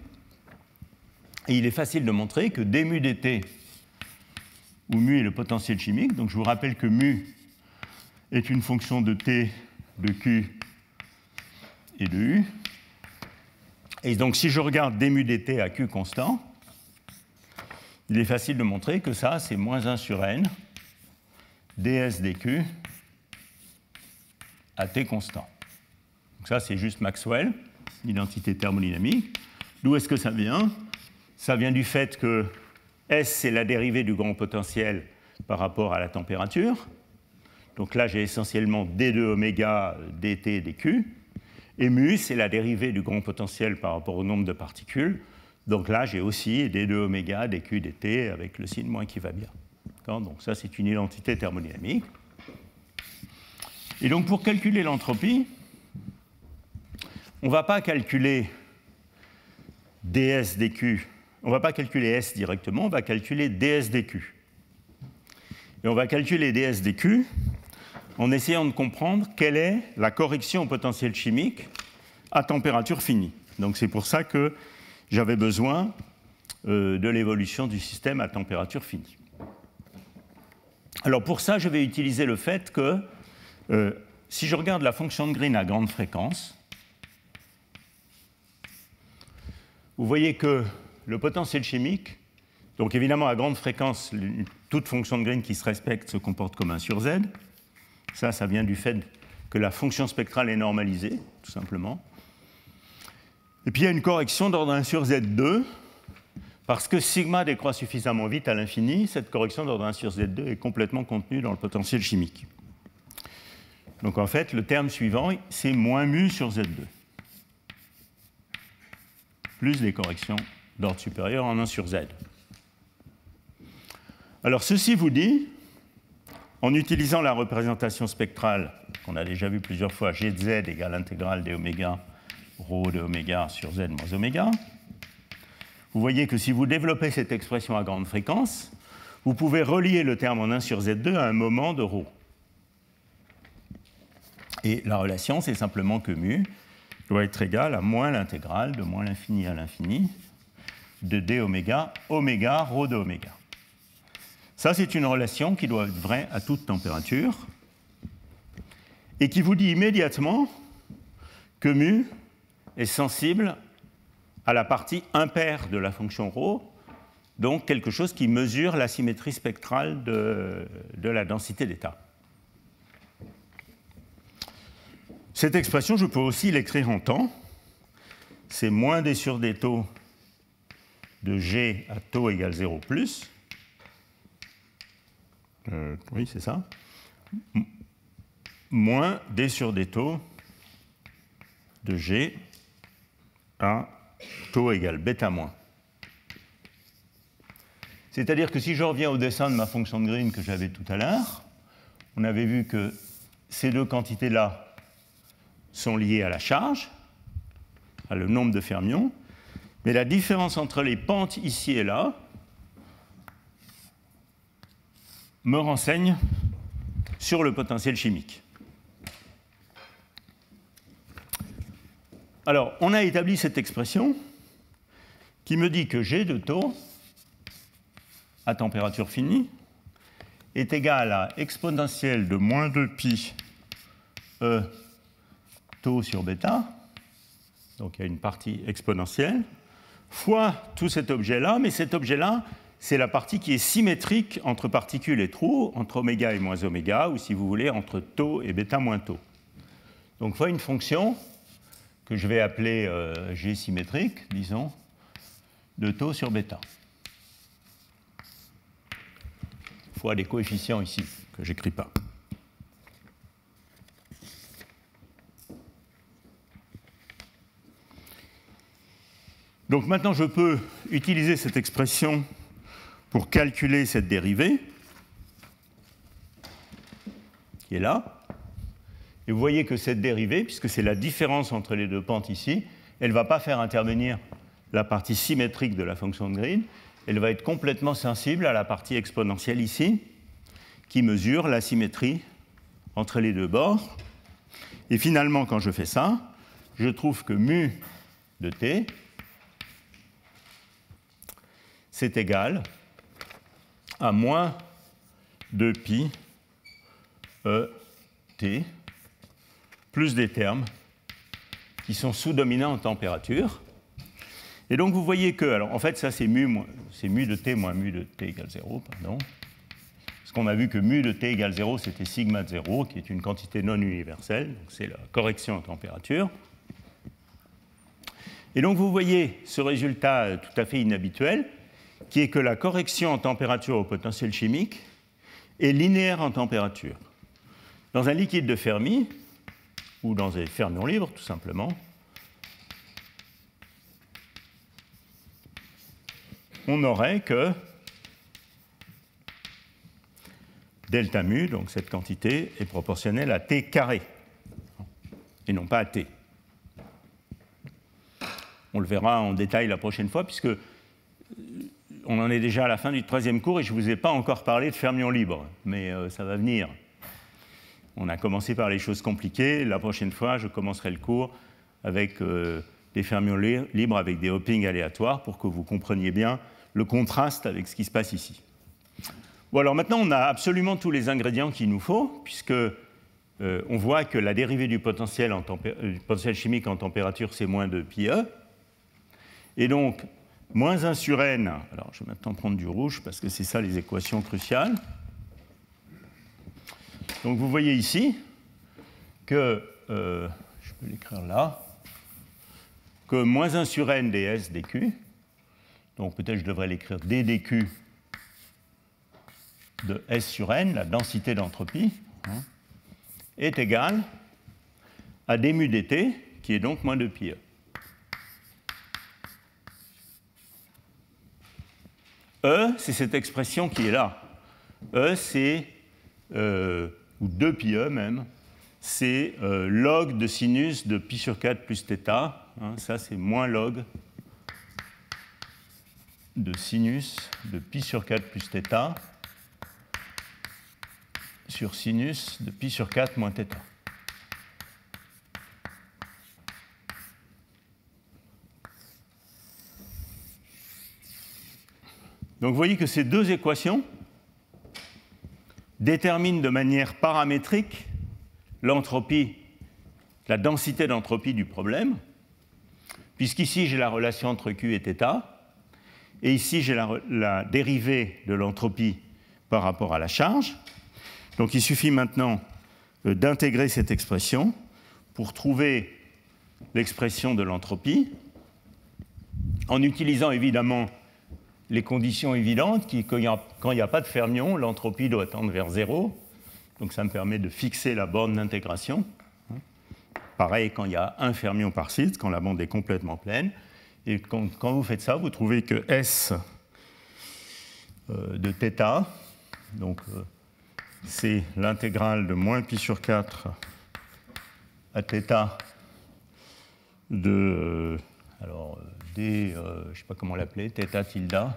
Et il est facile de montrer que d mu dt où mu est le potentiel chimique. Donc je vous rappelle que mu est une fonction de T, de Q et de U. Et donc si je regarde d mu dt à Q constant, il est facile de montrer que ça, c'est moins 1 sur n ds dq à T constant. Donc ça, c'est juste Maxwell, l'identité thermodynamique. D'où est-ce que ça vient? Ça vient du fait que S, c'est la dérivée du grand potentiel par rapport à la température. Donc là, j'ai essentiellement d2 oméga dt dq. Et mu, c'est la dérivée du grand potentiel par rapport au nombre de particules. Donc là, j'ai aussi d2 oméga dq dt avec le signe moins qui va bien. Donc ça, c'est une identité thermodynamique. Et donc pour calculer l'entropie, on ne va pas calculer ds dq, on ne va pas calculer S directement, on va calculer ds dq. Et on va calculer ds dq en essayant de comprendre quelle est la correction au potentiel chimique à température finie. Donc c'est pour ça que j'avais besoin de l'évolution du système à température finie. Alors pour ça, je vais utiliser le fait que si je regarde la fonction de Green à grande fréquence, vous voyez que le potentiel chimique, donc évidemment à grande fréquence, toute fonction de Green qui se respecte se comporte comme 1 sur z. Ça vient du fait que la fonction spectrale est normalisée, tout simplement. Et puis il y a une correction d'ordre 1 sur z2, parce que sigma décroît suffisamment vite à l'infini, cette correction d'ordre 1 sur z2 est complètement contenue dans le potentiel chimique. Donc en fait, le terme suivant, c'est moins mu sur z2, plus des corrections d'ordre supérieur en 1 sur z. Alors ceci vous dit, en utilisant la représentation spectrale qu'on a déjà vue plusieurs fois, g de z égale intégrale d oméga rho de oméga sur z moins oméga, vous voyez que si vous développez cette expression à grande fréquence, vous pouvez relier le terme en 1 sur z2 à un moment de ρ. Et la relation, c'est simplement que mu doit être égal à moins l'intégrale de moins l'infini à l'infini de d oméga oméga ρ de oméga. Ça, c'est une relation qui doit être vraie à toute température et qui vous dit immédiatement que mu est sensible à la partie impaire de la fonction ρ, donc quelque chose qui mesure la symétrie spectrale de la densité d'état. Cette expression, je peux aussi l'écrire en temps. C'est moins d sur d taux de g à taux égale 0 plus. Oui, c'est ça. Moins d sur d taux de g à taux égale bêta moins. C'est-à-dire que si je reviens au dessin de ma fonction de Green que j'avais tout à l'heure, on avait vu que ces deux quantités-là sont liées à la charge, à le nombre de fermions, mais la différence entre les pentes ici et là me renseigne sur le potentiel chimique. Alors, on a établi cette expression qui me dit que G de taux à température finie est égal à exponentielle de moins 2pi E taux sur bêta, donc il y a une partie exponentielle, fois tout cet objet-là, mais cet objet-là, c'est la partie qui est symétrique entre particules et trous, entre oméga et moins oméga, ou si vous voulez, entre taux et bêta moins taux. Donc fois une fonction que je vais appeler G symétrique, disons, de taux sur bêta. Fois des coefficients ici, que je n'écris pas. Donc maintenant, je peux utiliser cette expression pour calculer cette dérivée, qui est là. Et vous voyez que cette dérivée, puisque c'est la différence entre les deux pentes ici, elle ne va pas faire intervenir la partie symétrique de la fonction de Green, elle va être complètement sensible à la partie exponentielle ici, qui mesure la symétrie entre les deux bords. Et finalement, quand je fais ça, je trouve que mu de t, c'est égal à moins 2pi E T plus des termes qui sont sous-dominants en température. Et donc vous voyez que, alors en fait ça c'est mu de t moins mu de t égale 0, pardon. Parce qu'on a vu que mu de t égale 0, c'était sigma de 0, qui est une quantité non universelle, donc c'est la correction en température. Et donc vous voyez ce résultat tout à fait inhabituel, qui est que la correction en température au potentiel chimique est linéaire en température. Dans un liquide de Fermi, ou dans des fermions libres tout simplement, on aurait que delta mu, donc cette quantité, est proportionnelle à t carré, et non pas à t. On le verra en détail la prochaine fois, puisque on en est déjà à la fin du 3e cours et je ne vous ai pas encore parlé de fermions libres, mais ça va venir. On a commencé par les choses compliquées. La prochaine fois, je commencerai le cours avec des fermions libres avec des hoppings aléatoires pour que vous compreniez bien le contraste avec ce qui se passe ici. Bon, alors maintenant, on a absolument tous les ingrédients qu'il nous faut, puisque on voit que la dérivée du potentiel chimique en température, c'est moins 2 pi E. Et donc, moins 1 sur n, alors je vais maintenant prendre du rouge, parce que c'est ça les équations cruciales. Donc vous voyez ici que, je peux l'écrire là, que moins 1 sur n ds dq, donc peut-être je devrais l'écrire d dq de S sur n, la densité d'entropie, est égale à d mu dt, qui est donc moins 2 pi E. E, c'est cette expression qui est là. E, c'est, ou 2 pi E même, c'est log de sinus de pi sur 4 plus θ. Ça, c'est moins log de sinus de pi sur 4 plus θ sur sinus de pi sur 4 moins θ. Donc vous voyez que ces deux équations déterminent de manière paramétrique l'entropie, la densité d'entropie du problème, puisqu'ici j'ai la relation entre Q et θ, et ici j'ai la dérivée de l'entropie par rapport à la charge. Donc il suffit maintenant d'intégrer cette expression pour trouver l'expression de l'entropie, en utilisant évidemment les conditions évidentes, quand il n'y a pas de fermion, l'entropie doit tendre vers 0. Donc ça me permet de fixer la borne d'intégration. Pareil quand il y a un fermion par site, quand la bande est complètement pleine. Et quand vous faites ça, vous trouvez que S de θ, donc c'est l'intégrale de moins pi sur 4 à θ de d, je ne sais pas comment l'appeler, θ tilde,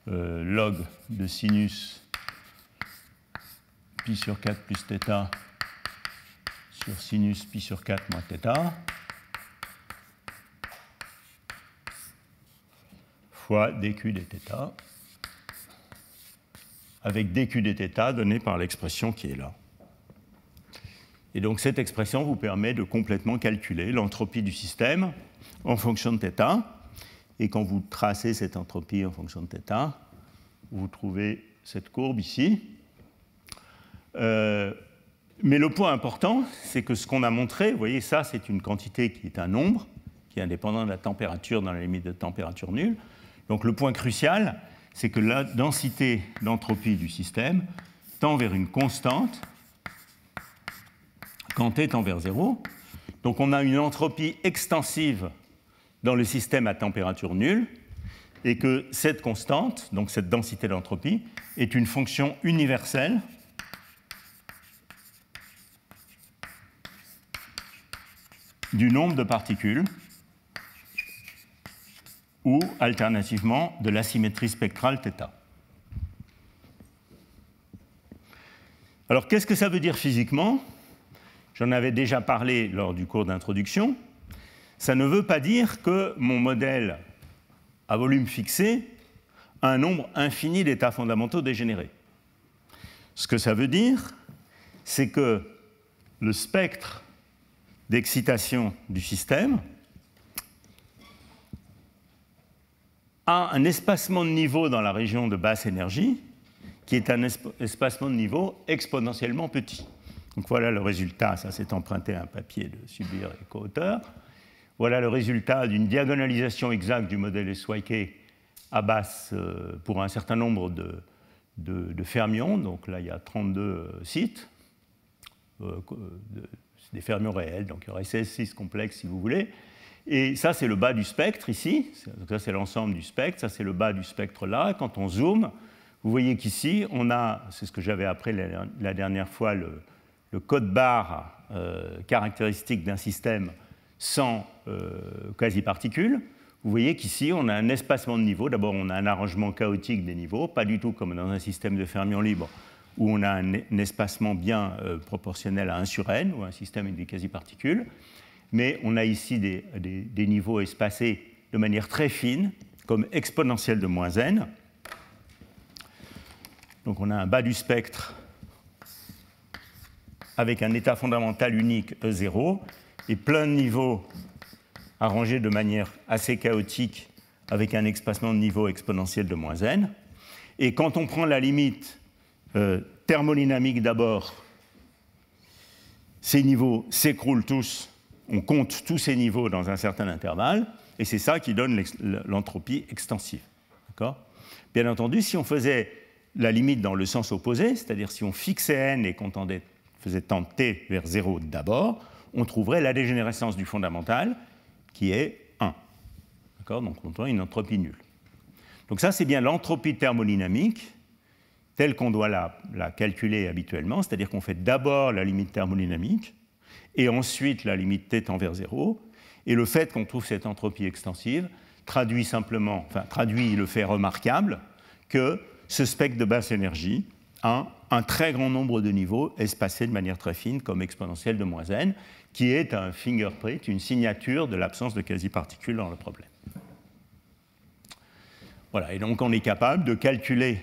log de sinus pi sur 4 plus θ sur sinus pi sur 4 moins θ, fois dq dθ, avec dq dθ donné par l'expression qui est là. Et donc cette expression vous permet de complètement calculer l'entropie du système en fonction de θ. Et quand vous tracez cette entropie en fonction de θ, vous trouvez cette courbe ici. Mais le point important, c'est que ce qu'on a montré, vous voyez, ça c'est une quantité qui est un nombre, qui est indépendant de la température dans la limite de température nulle. Donc le point crucial, c'est que la densité d'entropie du système tend vers une constante quand t tend vers 0. Donc on a une entropie extensive dans le système à température nulle, et que cette constante, donc cette densité d'entropie, est une fonction universelle du nombre de particules, ou alternativement de l'asymétrie spectrale θ. Alors qu'est-ce que ça veut dire physiquement? J'en avais déjà parlé lors du cours d'introduction. Ça ne veut pas dire que mon modèle à volume fixé a un nombre infini d'états fondamentaux dégénérés. Ce que ça veut dire, c'est que le spectre d'excitation du système a un espacement de niveau dans la région de basse énergie qui est un espacement de niveau exponentiellement petit. Donc voilà le résultat, ça c'est emprunté à un papier de Subir et co-auteur. Voilà le résultat d'une diagonalisation exacte du modèle SYK à basse pour un certain nombre de fermions. Donc là il y a 32 sites, des fermions réels, donc il y aurait 16 6 complexes si vous voulez. Et ça c'est le bas du spectre ici, donc ça c'est l'ensemble du spectre, ça c'est le bas du spectre là. Quand on zoome, vous voyez qu'ici on a, c'est ce que j'avais appelé la dernière fois, le code barre caractéristique d'un système sans quasi-particules. Vous voyez qu'ici, on a un espacement de niveaux. D'abord, on a un arrangement chaotique des niveaux, pas du tout comme dans un système de fermions libres, où on a un espacement bien proportionnel à 1 sur n, ou un système avec des quasi-particules. Mais on a ici des niveaux espacés de manière très fine, comme exponentielle de moins n. Donc on a un bas du spectre avec un état fondamental unique E0 et plein de niveaux arrangés de manière assez chaotique avec un espacement de niveau exponentiel de moins n. Et quand on prend la limite thermodynamique d'abord, ces niveaux s'écroulent tous, on compte tous ces niveaux dans un certain intervalle, et c'est ça qui donne l'entropie extensive. D'accord ? Bien entendu, si on faisait la limite dans le sens opposé, c'est-à-dire si on fixait n et qu'on faisait tendre t vers 0 d'abord, on trouverait la dégénérescence du fondamental qui est 1. D'accord ? Donc on trouve une entropie nulle. Donc ça, c'est bien l'entropie thermodynamique telle qu'on doit la calculer habituellement, c'est-à-dire qu'on fait d'abord la limite thermodynamique et ensuite la limite t tend vers 0. Et le fait qu'on trouve cette entropie extensive traduit le fait remarquable que ce spectre de basse énergie a un très grand nombre de niveaux espacés de manière très fine, comme exponentielle de moins n, qui est un fingerprint, une signature de l'absence de quasi-particules dans le problème. Voilà, et donc on est capable de calculer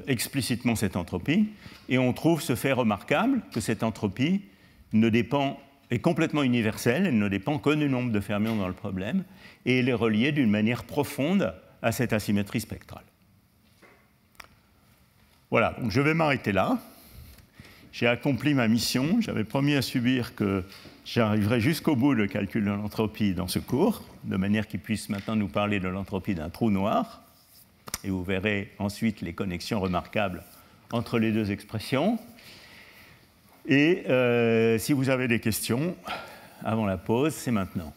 explicitement cette entropie, et on trouve ce fait remarquable que cette entropie est complètement universelle, elle ne dépend que du nombre de fermions dans le problème, et elle est reliée d'une manière profonde à cette asymétrie spectrale. Voilà, donc je vais m'arrêter là. J'ai accompli ma mission. J'avais promis à Subir que j'arriverai jusqu'au bout du calcul de l'entropie dans ce cours, de manière qu'il puisse maintenant nous parler de l'entropie d'un trou noir. Et vous verrez ensuite les connexions remarquables entre les deux expressions. Et si vous avez des questions, avant la pause, c'est maintenant.